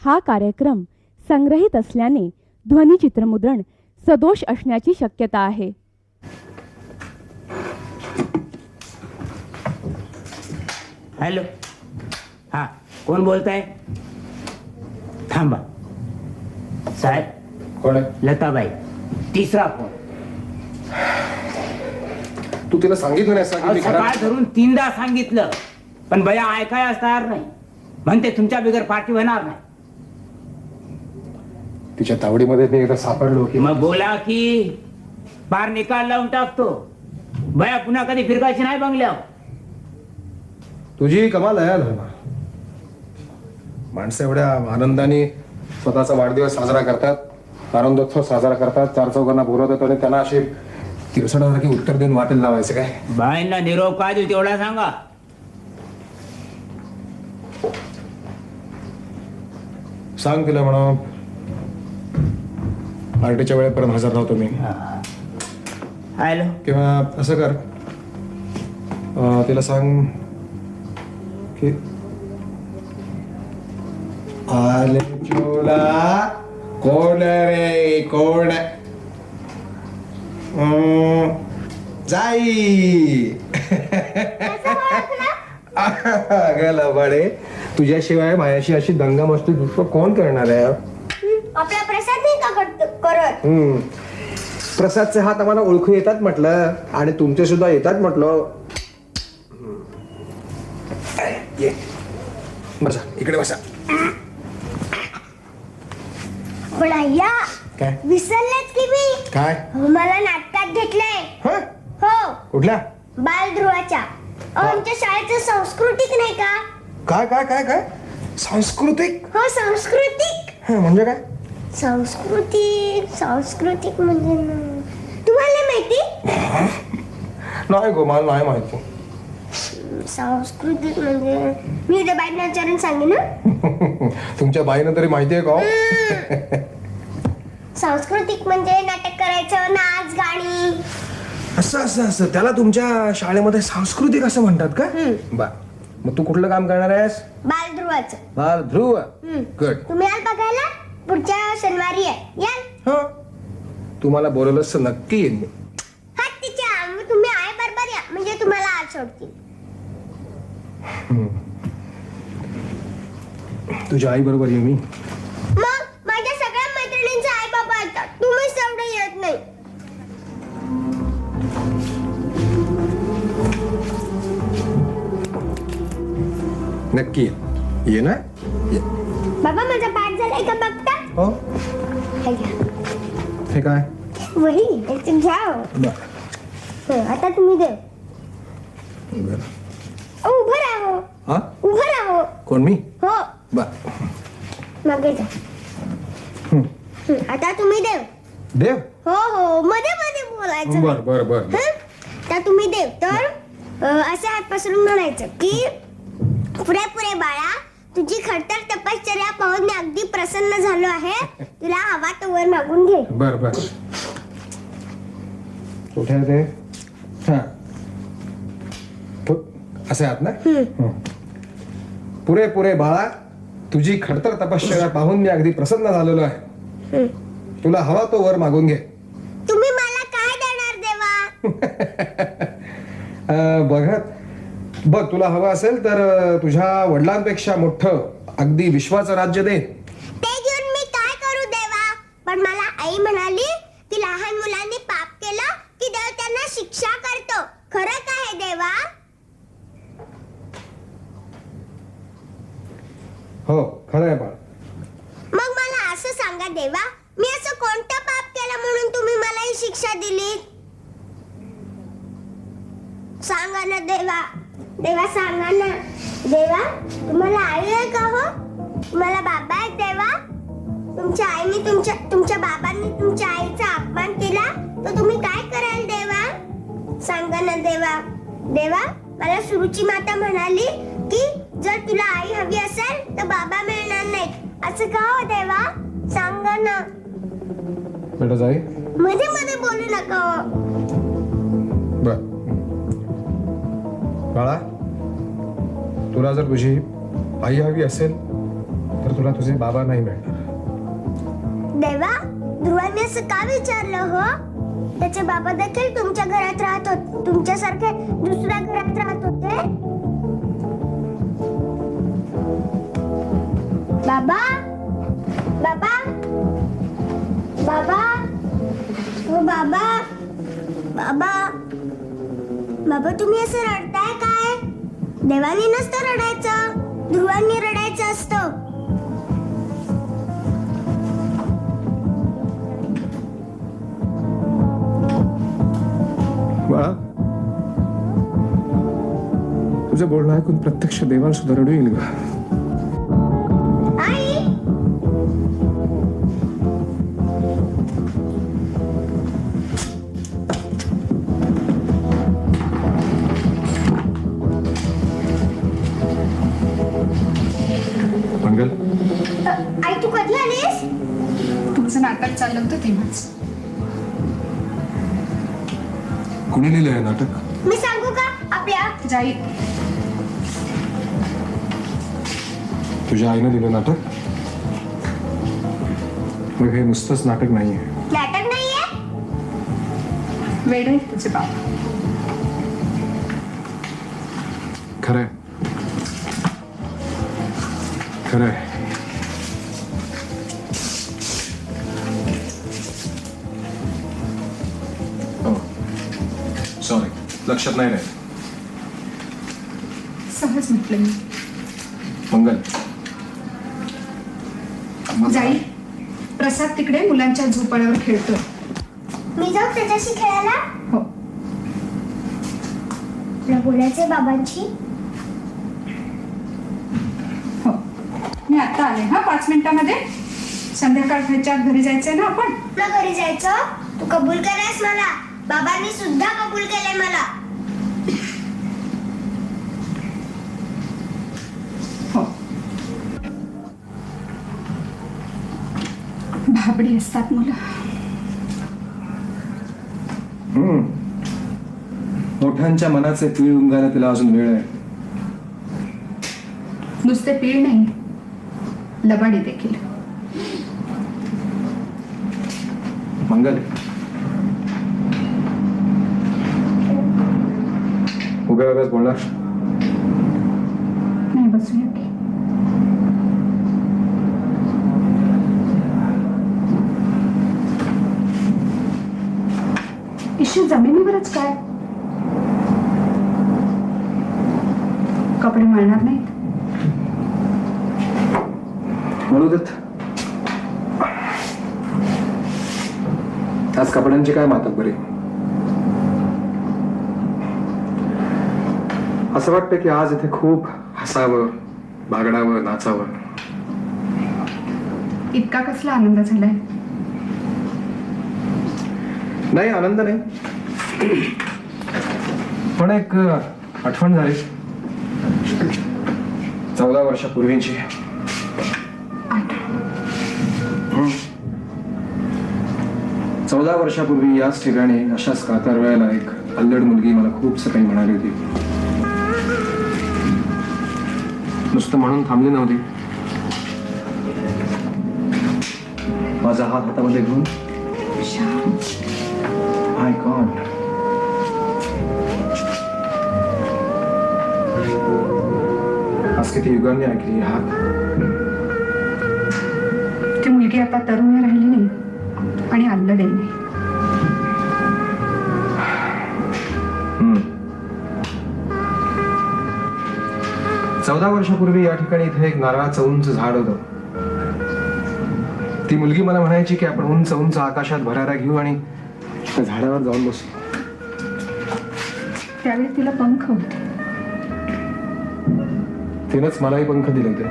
हा कार्यक्रम संग्रहित असल्याने ध्वनिचित्रमुद्रण सदोष असण्याची शक्यता आहे. हॅलो, हा कोण बोलताय? थांबा साहेब. कोण आहे? लताबाई. तिसरा फोन. तू तिला सांगितलं नाही असं की मी सकाळ घरात- धरून 3दा सांगितलं, पण बया ऐकायला तयार नाही. म्हणते तुमच्या बिगर पार्टी होणार नाही. तिच्या तावडीमध्ये मी एकदा सापडलो की मग बोला की पार निकाल लावून टाकतो. बया पुन्हा कधी फिरकायची नाही बंगल्यावर. तुझी कमाल आहे धर्मा. माणसं एवढ्या आनंदाने स्वतःचा वाढदिवस साजरा करतात, आनंदोत्सव साजरा करतात, चार चौघांना बोलवतात आणि त्यांना अशी तिरसडासारखी उत्तर देऊन वाटेल लावायचं काय? बाईंना निरोप काय देऊ तेवढा सांगा. सांग तिला म्हणा पार्टीच्या वेळेपर्यंत हजर राहतो मी. हॅलो, किंवा असं कर, तिला सांग की आले चोला कोण रे कोण जाई गेला बाडे. तुझ्याशिवाय माझ्याशी अशी दंगा मस्ती दुसरं कोण करणार आहे? आपला प्रसाद नाही का करत? प्रसादचे हात आम्हाला ओळखू येतात म्हटलं, आणि तुमचे सुद्धा येतात म्हटलं. ये बसा, इकडे बसा. पण अय्या काय विसरलेच की मी. काय? हो, मला नाटकात घेतलंय. हं? हो, कुठल्या? बालध्रुवाच्या. आमच्या शाळेचं सांस्कृतिक नाही का? काय काय काय काय सांस्कृतिक? हो, सांस्कृतिक. म्हणजे काय? सांस्कृतिक म्हणजे तुम्हाला नाही माहिती? नाही गो, मला नाही माहिती. सांस्कृतिक म्हणजे मी उद्या बाईंना विचारून सांगेन ना. तुमच्या बाईनं तरी माहिती आहे का? सांस्कृतिक म्हणजे नाटक करायचं, नाच गाणी. असं असं असं त्याला तुमच्या शाळेमध्ये सांस्कृतिक असं म्हणतात का? बर, मग तू कुठलं काम करणार आहेस? बालध्रुवाचं. बाल ध्रुव. गुड. तुम्ही याल बघायला? पुढच्या शनिवारी आहे, याल. हो, तुम्हाला बोलवलंस तर नक्की येईन मी. हा तिच्या, मग तुम्ही आहे बरोबर या, म्हणजे तुम्हाला आज सोडतील. तुझ्या आई बरोबर येऊ मी. मग माझ्या सगळ्या मैत्रिणींचे आई बाबा येतात, तुम्हीच तेवढं येत नाही. नक्की ये ना. ये. बाबा माझा पाठ झालाय का बघता? हो. हे घ्या. हे काय? वही याच्यात घ्या. बर. आता तुम्ही दे. बर. उभं राहो. हा? उभं राहो. कोण मी? हो, बर. मागे जा. आता तुम्ही देव. देव? हो हो, मध्ये मध्ये बोलायचं. बर बर बर. हं? आता तुम्ही देव तर असे हात पसरून म्हणायचं की पुरे पुरे बाळा, तुझी खडतर तपश्चर्या पाहून मी अगदी प्रसन्न झालो आहे. तुला हवा तो वर मागून घे. बर बर. कुठे आहे ते? हा, असे आहात ना? हं. पुरे बाळा, तुझी खडतर तपश्चर्या पाहून मी अगदी प्रसन्न झालेलो आहे. तुला हवा तो वर मागून घे. तुम्ही मला काय देणार देवा? बघ, तुला हवं असेल तर तुझ्या वडिलांपेक्षा मोठं अगदी विश्वाचं राज्य दे. ते घेऊन मी काय करू देवा? पण मला आई म्हणाली की लहान मुलांनी पाप केलं की देव त्यांना शिक्षा करतो. खरं काय देवा? हो, खरं आहे बाळ. मग मला असं सांगा देवा, मी असं कोणतं पाप केलं म्हणून तुम्ही मला ही शिक्षा दिली? सांगा ना देवा. देवा सांगा ना. देवा, तुम्हाला आई आहे का हो? तुम्हाला बाबा आहेत देवा? तुमच्या आईने तुमच्या बाबांनी तुमच्या आईचा अपमान केला तर तुम्ही काय कराल देवा? सांगा ना देवा. देवा, मला सुरुची माता म्हणाली की जर तुला आई हवी असेल तर बाबा मिळणार नाहीत. असं का हो देवा? सांगा ना. बेटा जाई, मध्ये मध्ये बोलू नका हो. बर बाळा, तुला जर तुझी आई हवी असेल तर तुला तुझे बाबा नाही मिळणार. देवा, ध्रुवाने असं का विचारलं हो? त्याचे बाबा देखील तुमच्या घरात राहत होते, तुमच्यासारखे दुसऱ्या घरात राहत होते. बाबा, बाबा, बाबा, ओ बाबा, बाबा, बाबा, तुम्ही असं रडताय काय? देवानी नसतं रडायचं, ध्रुवांनी रडायचं असतं. बाळा, तुझं बोलणं ऐकून प्रत्यक्ष देवाला सुद्धा रडू येईल का? आई, मंगल, आई तू कधी आलीस? तुमचं नाटक चाललं होतं तेव्हाच. कुणी लिहिलं आहे नाटक? मी सांगू का? आपल्या जाई, तुझ्या आईने लिहिलं नाटक? मग हे नुसतंच नाटक नाहीये. नाटक नाहीये. वेड आहेत तुझे बाबा. खरंय, खरंय. सॉरी, लक्षात नाही राहिलं. सहज म्हटलं मी. मंगल, जाई, प्रसाद तिकडे मुलांच्या झोपाळ्यावर खेळतोय. मी जाऊ त्याच्याशी खेळायला? हो. तुला बोलायचंय बाबांची? हो, मी आता आले. हा, 5 मिनिटामध्ये. संध्याकाळ व्हायच्या आत घरी जायचंय ना आपण? तुला घरी जायचं? तू कबूल केलंयस मला. बाबांनी सुद्धा कबूल केलंय मला. हो. भाबडी असतात मुलं. मोठ्यांच्या मनाचे पीळ उमगायला तिला अजून वेळ आहे. नुसते पीळ नाही, लबाडी देखील. मंगल, उभ्या उभ्याच बोलणार? नाही, बसूया की. इशू जमिनीवरच काय? कपडे मळणार नाहीत? म्हणू देत. आज कपड्यांची काय मातक बरी. असं वाटतं की आज इथे खूप हसावं, बागडावं, नाचावं. इतका कसला आनंद झालाय? नाही, आनंद नाही, पण एक आठवण झाली 14 वर्षापूर्वीची. 14 वर्षापूर्वी याच ठिकाणी अशाच कातार वेळेला एक अल्लड मुलगी मला खूप काही म्हणाली होती. नुसतं म्हणून थांबली नव्हती. माझा हात हातामध्ये घेऊन माय गॉड, आज किती युगांनी ऐकली हात. ती मुलगी आता तरुण राहिली नाही आणि आल्लडही नाही. हम्म. 14 वर्षापूर्वी या ठिकाणी इथे एक नारळाचं उंच झाड होतं. ती मुलगी मला म्हणायची की आपण उंच उंच आकाशात भरारा घेऊ आणि त्या झाडावर जाऊन बसू. त्यावेळी तिला पंख होते. तिनंच मलाही पंख दिले होते.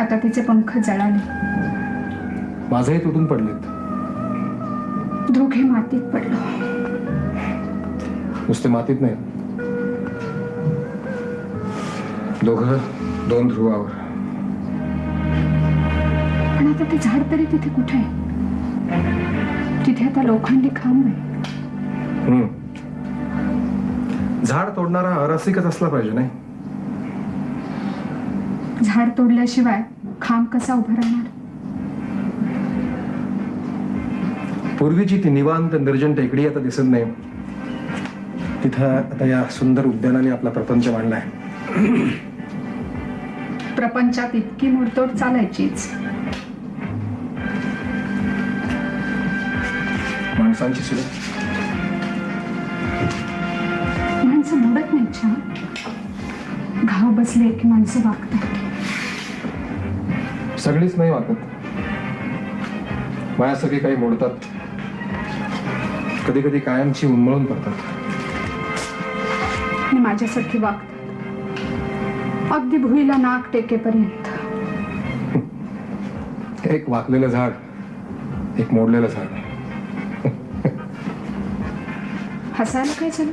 आता तिचे पंख जळाले. माझेही तुटून पडलेत. दोघे मातीत पडलो. नुसते मातीत नाही, दोघं 2 ध्रुवावर. पण आता ते झाड तरी तिथे कुठे आहे? तिथे आता लोखंडी खांब आहे. हम्म. झाड तोडणारा अरसिकच असला पाहिजे नाही. झाड तोडल्याशिवाय खांब कसा उभा राहणार? पूर्वीची ती निवांत निर्जन टेकडी आता दिसत नाही. तिथं आता या सुंदर उद्यानाने आपला प्रपंच मांडलाय. प्रपंचात इतकी मोडतोड चालायचीच. माणसांची सुद्धा माणसं मोडत नाही छान. घाव बसले की माणसं वागतात. सगळीच नाही वागत. माझ्यासारखी काही मोडतात, कधी कधी कायमची उन्मळून पडतात. आणि माझ्यासारखी वागतात अगदी भुईला नाक टेकेपर्यंत. एक वाकलेलं झाड, एक मोडलेलं झाड. हसायला काय झालं?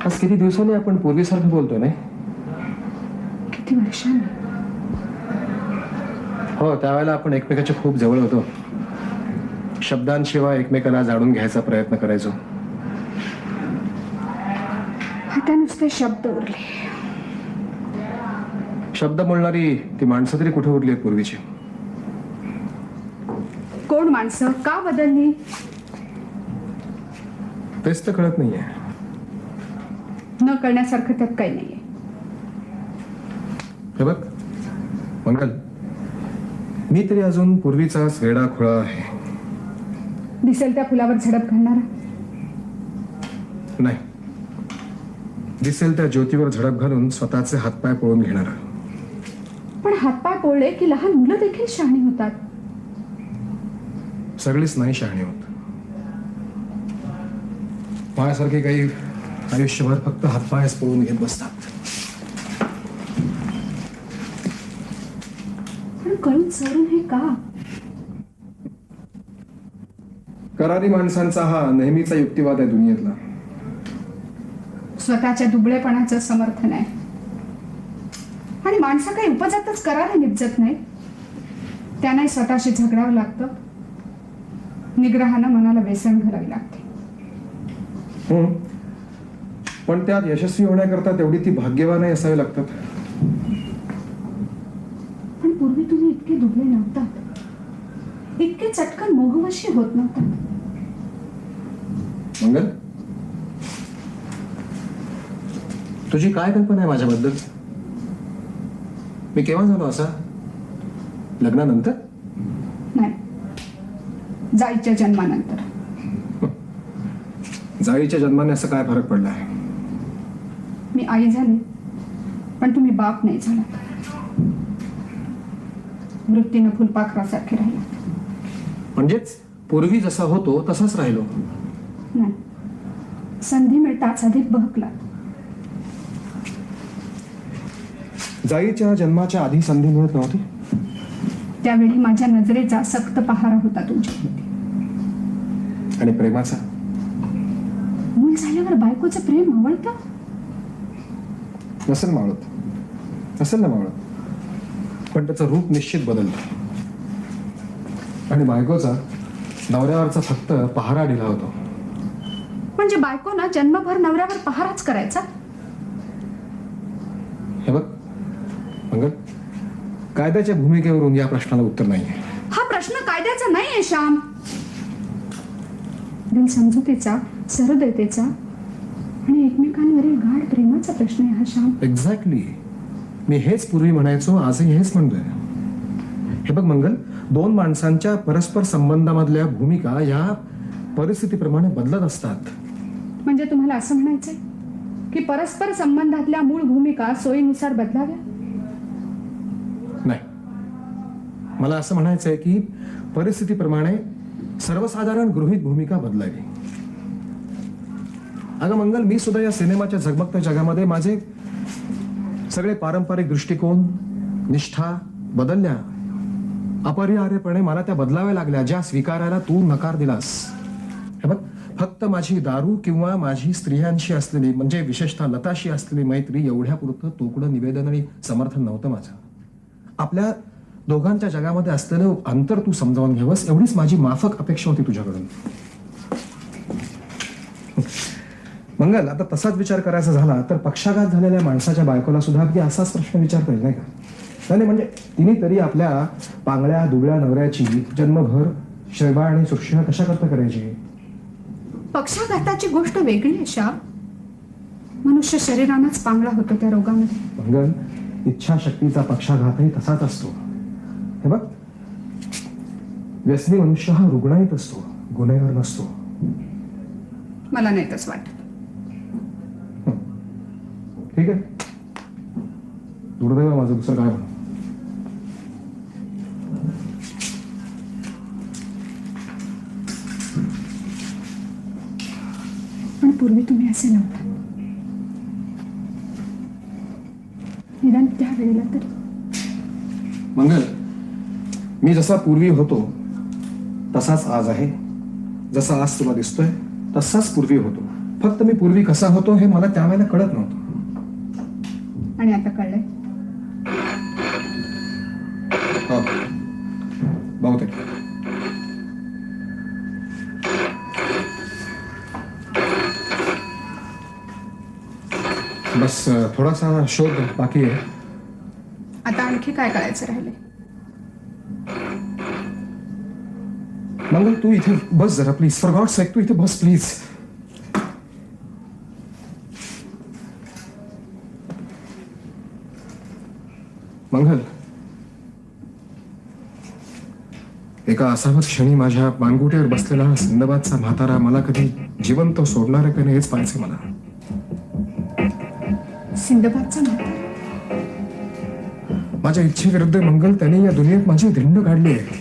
आज किती दिवसांनी आपण पूर्वीसारखं बोलतोय नाही? किती वर्षांनी? हो, त्यावेळेला आपण एकमेकाच्या खूप जवळ होतो. शब्दांशिवाय एकमेकाला जाणून घ्यायचा प्रयत्न करायचो. आता नुसते शब्द उरले. शब्द बोलणारी ती माणसं तरी कुठे उरली आहेत पूर्वीची? कोण माणसं का बदलली? तेच तर कळत नाहीये. न करण्यासारखं त्यात काही नाहीये. हे बघ मंगल, मी तरी अजून पूर्वीचाच वेडा खुळा आहे. दिसेल त्या फुलावर झडप घालणारा? नाही, दिसेल त्या ज्योतीवर झडप घालून स्वतःचे हातपाय पळून घेणार. पण हातपाय पोळले की लहान मुलं देखील शहाणी होतात. सगळीच नाही शहाणी होत. माझ्यासारखे काही आयुष्यभर फक्त हातपायच पळून घेत बसतात. पण कळून सरून हे का? करारी माणसांचा हा नेहमीचा युक्तिवाद आहे दुनियेतला. स्वतःच्या दुबळेपणाचं समर्थन आहे. आणि माणसं काही उपजातच करायला निपजत नाही. त्यांनाही स्वतःशी झगडावं लागतं. निग्रहानं मनाला वेसण घालावी लागते. पण त्यात यशस्वी होण्याकरता तेवढी ती भाग्यवानही असावी लागतात. पण पूर्वी तुम्ही इतके दुबळे नव्हतात. इतके चटकन मोहवशी होत नव्हतात. मंगल, तुझी काय कल्पना आहे माझ्याबद्दल? मी केव्हा झालो असा? लग्नानंतर? नाही, जाईच्या जन्मानंतर. जाईच्या जन्माने असं काय फरक पडला आहे? मी आई झाले पण तुम्ही बाप नाही झाला. वृत्तीनं फुलपाखरासारखे राहिला. म्हणजेच पूर्वी जसा होतो तसाच राहिलो. नाही, संधी मिळताच अधिक बहकला. जाईच्या जन्माच्या आधी संधी मिळत नव्हती. त्यावेळी माझ्या नजरेचा सक्त पहारा होता तुमच्यावरती. आणि प्रेमाचा? मूल झाल्यावर बायकोचं प्रेम आवडतं? नसेल मावळत, नसेल ना मावळत, पण त्याचं रूप निश्चित बदलतं. आणि बायकोचा नवऱ्यावरचा फक्त पहारा दिला होतो. म्हणजे बायकोनं जन्मभर नवऱ्यावर पहाराच करायचा? मंगल, कायद्याच्या भूमिकेवरून या प्रश्नाला उत्तर नाही आहे. हा प्रश्न कायद्याचा नाही आहे श्याम. दिल समजुतीचा, सहृदयतेचा आणि एकमेकांवरील गाढ प्रेमाचा प्रश्न आहे हा श्याम. एक्झॅक्टली. मी हेच पूर्वी म्हणायचो, आजही हेच म्हणतोय. हे बघ मंगल, दोन माणसांच्या परस्पर संबंधामधल्या भूमिका या परिस्थितीप्रमाणे बदलत असतात. म्हणजे तुम्हाला असं म्हणायचंय की परस्पर संबंधातल्या मूळ भूमिका सोयीनुसार बदलाव्या? नाही, मला असं म्हणायचंय की परिस्थितीप्रमाणे सर्वसाधारण गृहीत भूमिका बदलावी. अगं मंगल, मी सुद्धा या सिनेमाच्या झगमगत्या जगामध्ये माझे सगळे पारंपरिक दृष्टिकोन, निष्ठा बदलल्या. अपरिहार्यपणे मला त्या बदलाव्या लागल्या, ज्या स्वीकारायला तू नकार दिलास. हे बघ, फक्त माझी दारू किंवा माझी स्त्रियांशी असलेली, म्हणजे विशेषतः लताशी असलेली मैत्री एवढ्यापुरतं तोकडं निवेदन आणि समर्थन नव्हतं माझं. आपल्या दोघांच्या जगामध्ये असलेलं अंतर तू समजावून घ्यावंस, एवढीच माझी माफक अपेक्षा होती तुझ्याकडून. मंगल, आता तसाच विचार करायचा झाला तर पक्षाघात झालेल्या माणसाच्या बायकोला सुद्धा अगदी असाच प्रश्न विचारता येईल, नाही का? नाही म्हणजे तिने तरी आपल्या पांगळ्या दुबळ्या नवऱ्याची जन्मभर सेवा आणि सुरक्षा कशा करता करायची? पक्षाघाताची गोष्ट वेगळी आहे श्याम. मनुष्य शरीरानंच पांगळा होतो त्या रोगामध्ये. मंगल, इच्छाशक्तीचा पक्षाघातही तसाच असतो. हे बघ, व्यसनी मनुष्य हा रुग्णाईत असतो, गुन्हेगार नसतो. मला नाही तसं वाटत. ठीक आहे, दुर्दैव माझं, दुसरं काय म्हणू. पण पूर्वी तुम्ही असे नव्हता. निदान त्या वेळेला तरी. मंगल, मी जसा पूर्वी होतो तसाच आज आहे. जसा आज तुला दिसतोय तसाच पूर्वी होतो. फक्त मी पूर्वी कसा होतो हे मला त्यावेळेला कळत नव्हतं. आणि आता कळलंय. हो, बहुतेक. बस थोडासा शोध बाकी आहे. आता आणखी काय कळायचं राहिले? मंगल, तू इथे बस जरा प्लीज. फॉर गॉड सेक, तू इथे बस प्लीज. मंगल, एका असावत क्षणी माझ्या मानगुटीवर बसलेला हा सिंदबादचा म्हातारा मला कधी जिवंत सोडणार आहे का नाही हेच पाहायचं मला. सिंदबादचा म्हातारा? माझ्या इच्छेविरुद्ध मंगल, त्याने या दुनियेत माझी धिंड काढली आहे.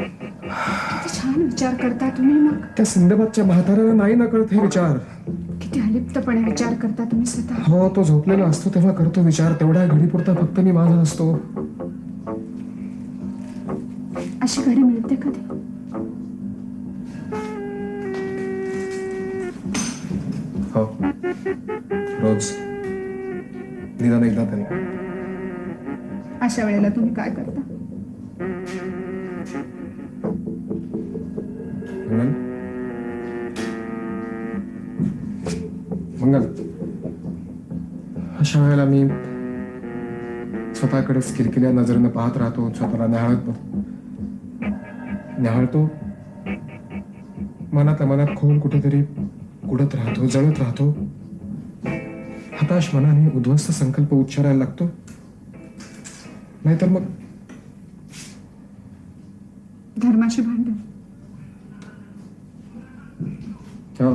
किती छान विचार करता तुम्ही. मग त्या सिंदबादच्या म्हाताऱ्याला नाही ना कळत हे विचार. किती अलिप्तपणे विचार करता तुम्ही स्वतः. हो, तो झोपलेला असतो तेव्हा करतो विचार. तेवढ्या घडीपुरता फक्त मी माझा असतो. अशी घडी मिळते कधी? हो, रोज, निदान एकदा तरी. अशा वेळेला तुम्ही काय करता? मंगल, मंगल, अशा वेळेला मी स्वतःकडेच किरकिऱ्या नजरेनं पाहत राहतो. स्वतःला न्याहाळतो. मनातल्या मनात खोल कुठेतरी कुडत राहतो, जळत राहतो. हताश मनाने उद्ध्वस्त संकल्प उच्चारायला लागतो. नाहीतर मग धर्माशी भांडण. हो,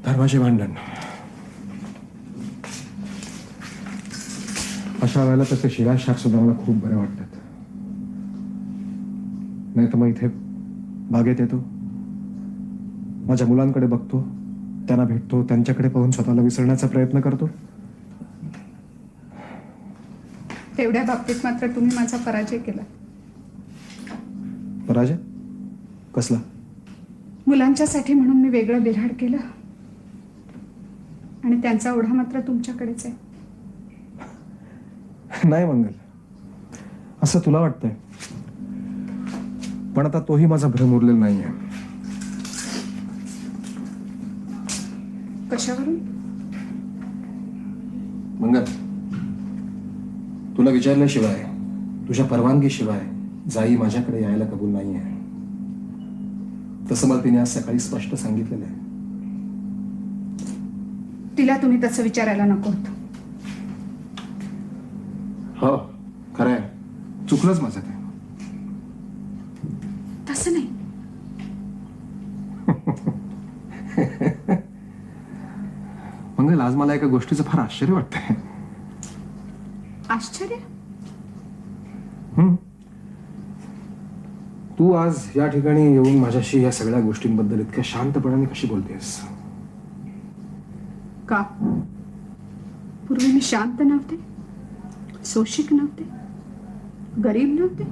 धर्माचे भांडण. अशा वेळेला त्याचे शिलाशाख सुद्धा मला खूप बरे वाटतात. नाही तर मग इथे बागेत येतो, माझ्या मुलांकडे बघतो, त्यांना भेटतो, त्यांच्याकडे पाहून स्वतःला विसरण्याचा प्रयत्न करतो. तेवढ्या बाबतीत मात्र तुम्ही माझा पराजय केला. पराजय कसला? मुलांच्यासाठी म्हणून मी वेगळं बिऱ्हाड केलं आणि त्यांचा ओढा मात्र तुमच्याकडेच आहे. नाही मंगल, असं तुला वाटतंय, पण आता तोही माझा भ्रम उरलेला नाहीये. कशावरून? मंगल, तुला विचारल्याशिवाय, तुझ्या परवानगीशिवाय जाई माझ्याकडे यायला कबूल नाहीये. तसं मला तिने आज सकाळी स्पष्ट सांगितलेलं आहे. तिला तुम्ही तसं विचारायला नको होतं. हो खरंय, चुकलंच माझं ते. तसं नाही. मंगल, आज मला एका गोष्टीचं फार आश्चर्य वाटतंय. आश्चर्य? तू आज या ठिकाणी येऊन माझ्याशी या सगळ्या गोष्टींबद्दल इतक्या शांतपणाने कशी बोलतेस? का? पूर्वी मी शांत नव्हते, सोशिक नव्हते, गरीब नव्हते?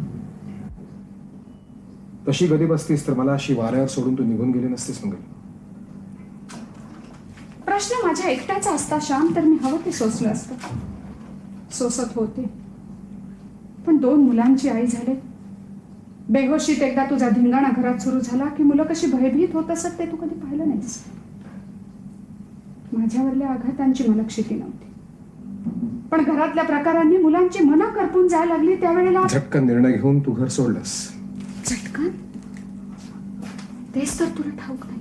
तशी गरीब असतीस तर मला अशी वाऱ्यावर सोडून तू निघून गेली नसतीस मंगल. प्रश्न माझ्या एकट्याचा असता श्याम, तर मी हवं ते सोसलं असतं. सोसत होते, पण 2 मुलांची आई झाले. बेहोशीत एकदा तुझा धिंगाणा घरात सुरू झाला की मुलं कशी भयभीत होत असत ते तू कधी पाहिलं नाहीस. माझ्यावरल्या आघातांची मनक्षिती नव्हती, पण घरातल्या प्रकारांनी मुलांची मनं करपून जायला लागली. त्यावेळेला झटकन निर्णय घेऊन तू घर सोडलंस. झटकन? तेच तर तुला ठाऊक नाही.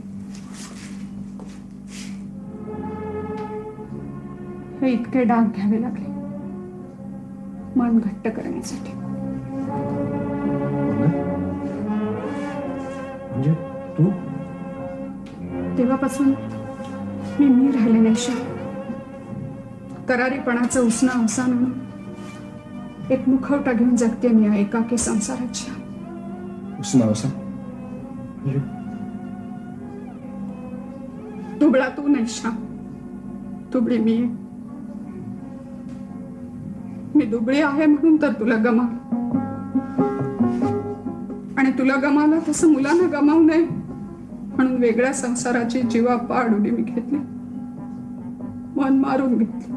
हे इतके डाग घ्यावे लागले मन घट्ट करण्यासाठी. म्हणजे तू तेव्हापासून मी राहिले नाही श्याम. करारीपणाचं उसना अवसान म्हणून एक मुखवटा घेऊन जगते मी या एकाकी संसाराच्या. उसनावसा म्हणजे दुबळा तू नाही श्याम, दुबळी मी आहे. मी दुबळी आहे म्हणून तर तुला गमावलं, आणि तुला गमावलं तसं मुलांना गमावू नये म्हणून वेगळ्या संसाराची जीवापाड उडी मी घेतली, मन मारून घेतली.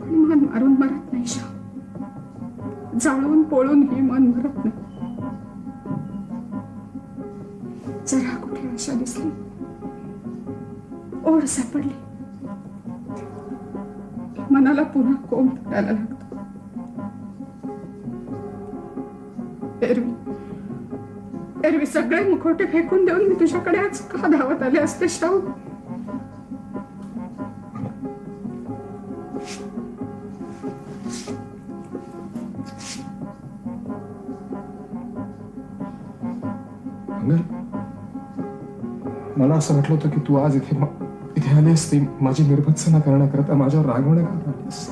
पण मन मारून मरत नाही श्याम, जाळून पोळून ही मन मरत नाही. जरा कुठे आशा दिसली, ओढ सापडली, मनाला पुन्हा कोंब फुटायला लागतो. एरवी सगळे मुखवटे फेकून देऊन मी तुझ्याकडे आज का धावत आले असते श्राव? मला असं वाटलं होतं की तू आज इथे आली असती माझी निर्भत्सना करण्याकरता, माझ्यावर रागवण्याकरता आलीस.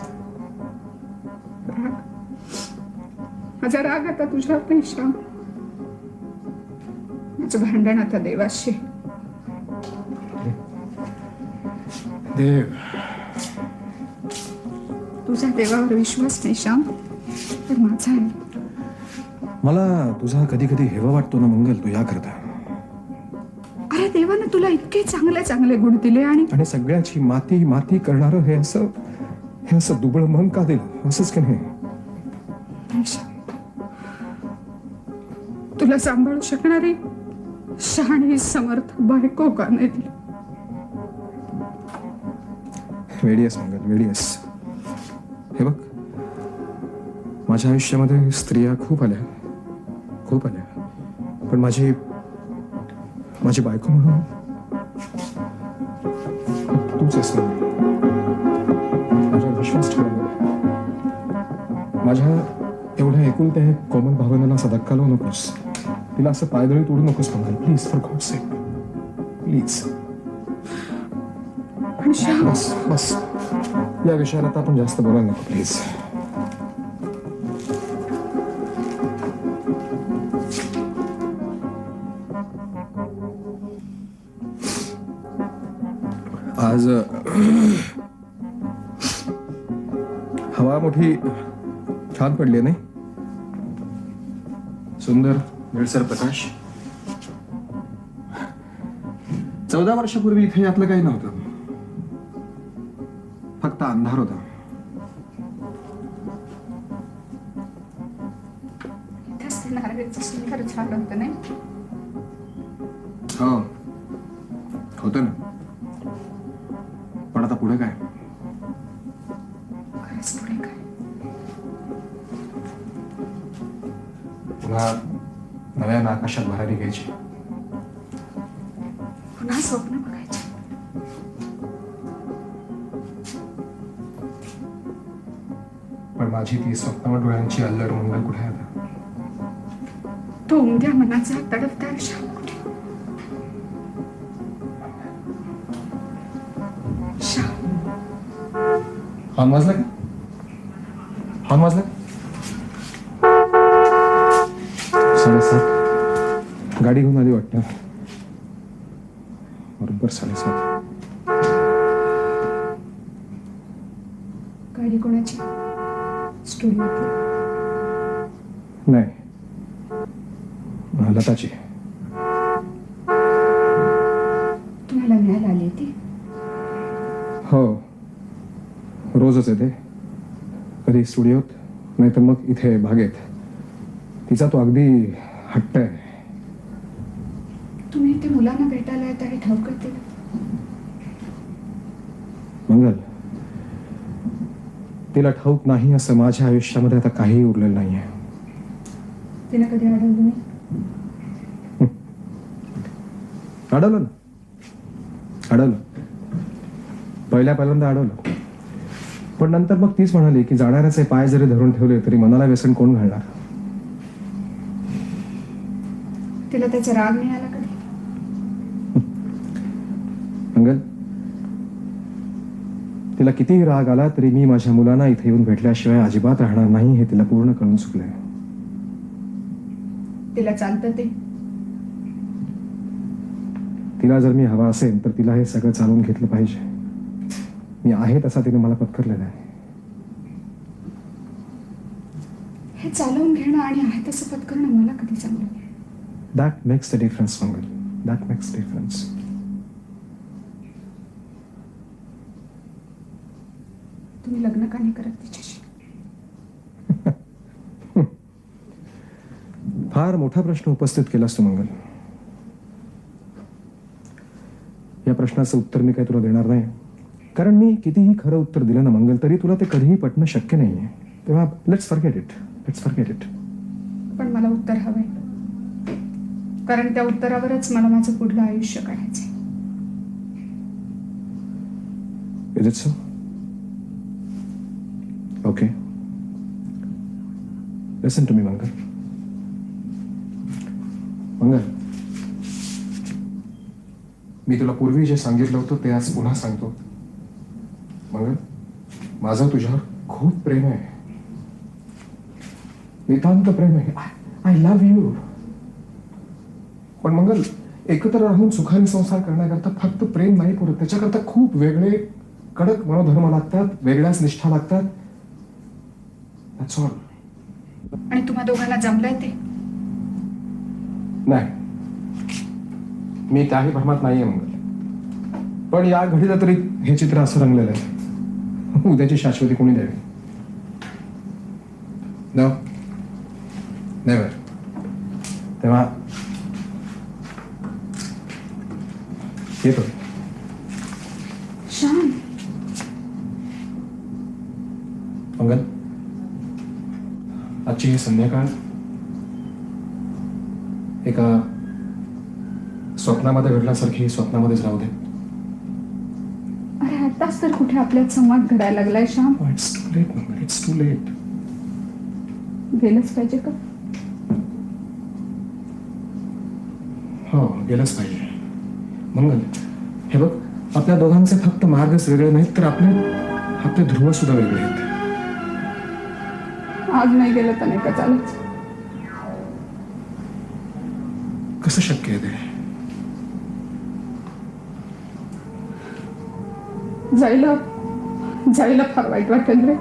माझा राग आता तुझ्यावर नाही श्याम, माझं भांडण आता देवाशी. देव? तुझ्या देवावर विश्वास नाही श्याम, तर माझा आहे. मला तुझा कधी कधी हेवा वाटतो ना मंगल, तू या करता. अरे देवानं तुला इतके चांगले चांगले गुण दिले, आणि सगळ्याची माती माती करणार हे असं दुबळ मन का दिलं? असंच की नाही? तुला सांभाळू शकणारी शहाणी समर्थ बायको का नाही दिली? वेडीयस मंगल, वेडीयस. हे बघ, माझ्या आयुष्यामध्ये स्त्रिया खूप आल्या, पण माझी बायको म्हणून तूच आहेस. माझ्यावर विश्वास ठेवा. माझ्या एवढ्या एकुलत्या एक कोमल भावनेला असा धक्का लावू नकोस. तिला असं पायदळी तोडू नकोस मंगल, प्लीज, फॉर गॉड's sake, प्लीज. बस या विषयाला आता आपण जास्त बोलायला नको, प्लीज. आज हवा मोठी छान पडली नाही? सुंदर निळसर प्रकाश. 14 वर्षापूर्वी इथे यातलं काही नव्हतं, फक्त अंधार होता. सुंदर झालं होतं नाही? हो, होतं ना. पण आता पुढे काय? तुला नव्या आकाशात भरारी घ्यायची. पुन्हा स्वप्न बघायचे. पण माझी ती स्वप्नावर डोळ्यांची अल्लड मंगल कुठे आहे आता? तो उमद्या मनाचा तडफदार श्याम कुठे? श्याम, हॉर्न वाजला का? हॉर्न वाजला? 7:30. गाडी घेऊन आली वाटतं. बरोबर 7:30. गाडी कोणाची? स्टुडिओतली? नाही, लताची. तुम्हाला न्यायला आली ती? हो, रोजच येते. कधी स्टुडिओत, नाहीतर मग इथे बागेत. तिचा तो अगदी हट्ट आहे. तुम्ही ते मुलांना भेटायला येत आहे ठाऊक आहे तिला? मंगल, तिला ठाऊक नाही असं माझ्या आयुष्यामध्ये आता काहीही उरलेलं नाहीये. तिला कधी अडवलं नाही? अडवलं ना, अडवलं. पहिल्यांदा अडवलं. पण नंतर मग तीच म्हणाली की जाणाऱ्याचे पाय जरी धरून ठेवले तरी मनाला व्यसन कोण घालणार. तिला त्याचा राग नाही आला कधी? मंगल, तिला कितीही राग आला तरी मी माझ्या मुलांना इथे येऊन भेटल्याशिवाय अजिबात राहणार नाही हे तिला पूर्ण कळून चुकलंय. तिला चालतं ते? तिला जर मी हवा असेल तर तिला हे सगळं चालवून घेतलं पाहिजे. मी आहे तसा तिने मला पत्करलेला आहे. हे चालवून घेणं आणि आहे तसं पत्करणं मला कधी जमलं? That makes the difference Mangal, that makes difference. तुम्ही लग्न का नाही करत तिच्याशी? फार मोठा प्रश्न उपस्थित केलास तू मंगल. या प्रश्नाचं उत्तर मी काही तुला देणार नाही, कारण मी कितीही खरं उत्तर दिलं ना मंगल तरी तुला ते कधीही पटणं शक्य नाहीये. तेव्हा let's forget it, let's forget it. पण मला उत्तर हवंय, कारण त्या उत्तरावरच मला माझं पुढलं आयुष्य काढायचंय. Is it so? Okay. Listen to me, Mangal. मंगल, मी तुला पूर्वी जे सांगितलं होतं ते आज पुन्हा सांगतो. मंगल, माझं तुझ्यावर खूप प्रेम आहे, नितांत प्रेम आहे. I love you. पण मंगल, एकत्र राहून सुखाने संसार करण्याकरता फक्त प्रेम नाही पुरत. त्याच्याकरता खूप वेगळे कडक मनोधर्म लागतात, वेगळ्याच निष्ठा लागतात. That's all. आणि तुम्हा दोघांना जमलंय ते? नाही, मी काही भ्रमात नाहीये मंगल. पण या घडीला तरी हे चित्र असं रंगलेलं आहे. उद्याची शाश्वती कोणी द्यावी? No, never. तेव्हा येतो. श्याम, मंगल, आजची ही संध्याकाळ एका स्वप्नामध्ये घडल्यासारखी स्वप्नामध्येच राहू दे. अरे आताच तर कुठे आपल्यात संवाद घडायला लागलाय Shyam. It's too late Mangal, it's too late. गेलंच पाहिजे का? हो, गेलंच पाहिजे. मंगल, हे बघ, आपल्या दोघांचे फक्त मार्गच वेगळे नाहीत तर आपले ध्रुव सुद्धा वेगळे आहेत. आज नाही गेलं तर नाही का चालत? कसं शक्य आहे ते? जायला फार वाईट वाटेल रे.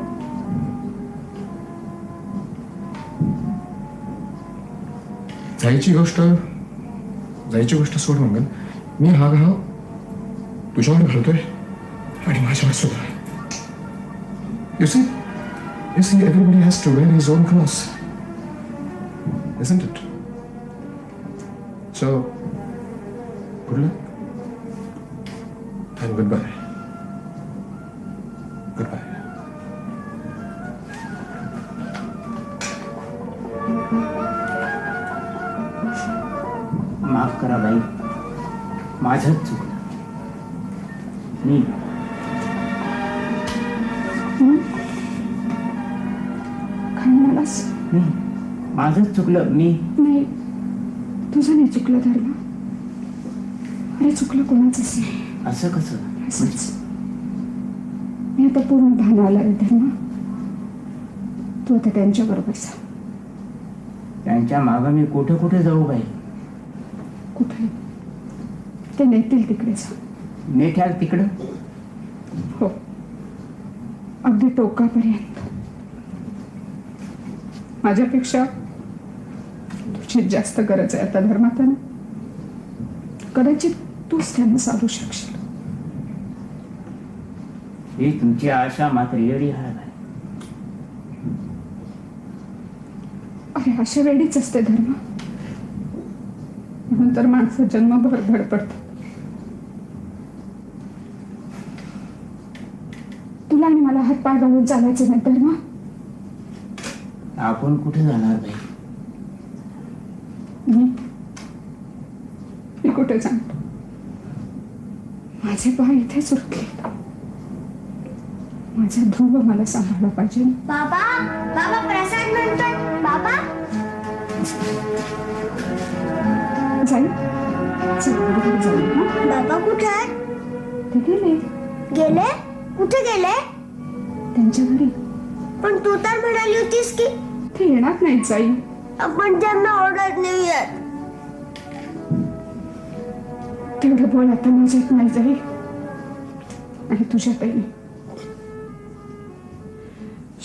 जायची गोष्ट सोड मंगल. मी हा घाव तुझ्यावर घालतोय आणि माझ्यावर सुद्धा. You see, everybody has to wear his own cross, isn't it? So, good luck and goodbye. Goodbye. माझंच चुकलं. मी काय म्हणालास? माझंच चुकलं. मी नाही, तुझं नाही चुकलं धर्म. अरे चुकलं कोणाचंच नाही. असं कसं? असंच. मी आता पूर्ण भान आला रे धर्म. तू आता त्यांच्या बरोबर जा. त्यांच्या मागं मी कुठे कुठे जाऊ बाई? कुठे ते नेतील तिकडे जा. नेठ्याल तिकडं? हो, अगदी टोकापर्यंत. माझ्यापेक्षा तुझी जास्त गरज आहे आता धर्माताना. कदाचित तूच त्यांना साधू शकशील. ही तुमची आशा मात्र येडी आहे बाई. अरे अशा वेळीच असते धर्म. म्हणून तर माणसं जन्मभर धडपडतात. तुला आणि मला हातपाय घालून चालायचं नाही धर्म. आपण कुठे जाणार बाई? मी कुठे सांगतो. माझे पाय इथेच उरकले. माझा ध्रुव मला सांभाळला पाहिजे. बाबा बाबा प्रसाद म्हणतोय. बाबा जाईल जाईल ना. बाबा कुठे आहेत? ते गेले गेले? कुठे गेले? त्यांच्या घरी. पण तू तर म्हणाली होतीस की ते येणार नाही जाईल. आपण त्यांना ऑर्डर नाही येत. तेवढं बोल आता माझ्यात नाही जाईल आणि तुझ्यातही नाही.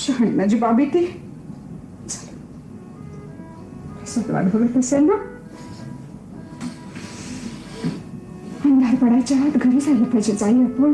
शहाणी माझी बाबी ती. कसं वाट बघत असेल ना. अंधार पडायच्या आत घरी जायला पाहिजे. जाई आपण.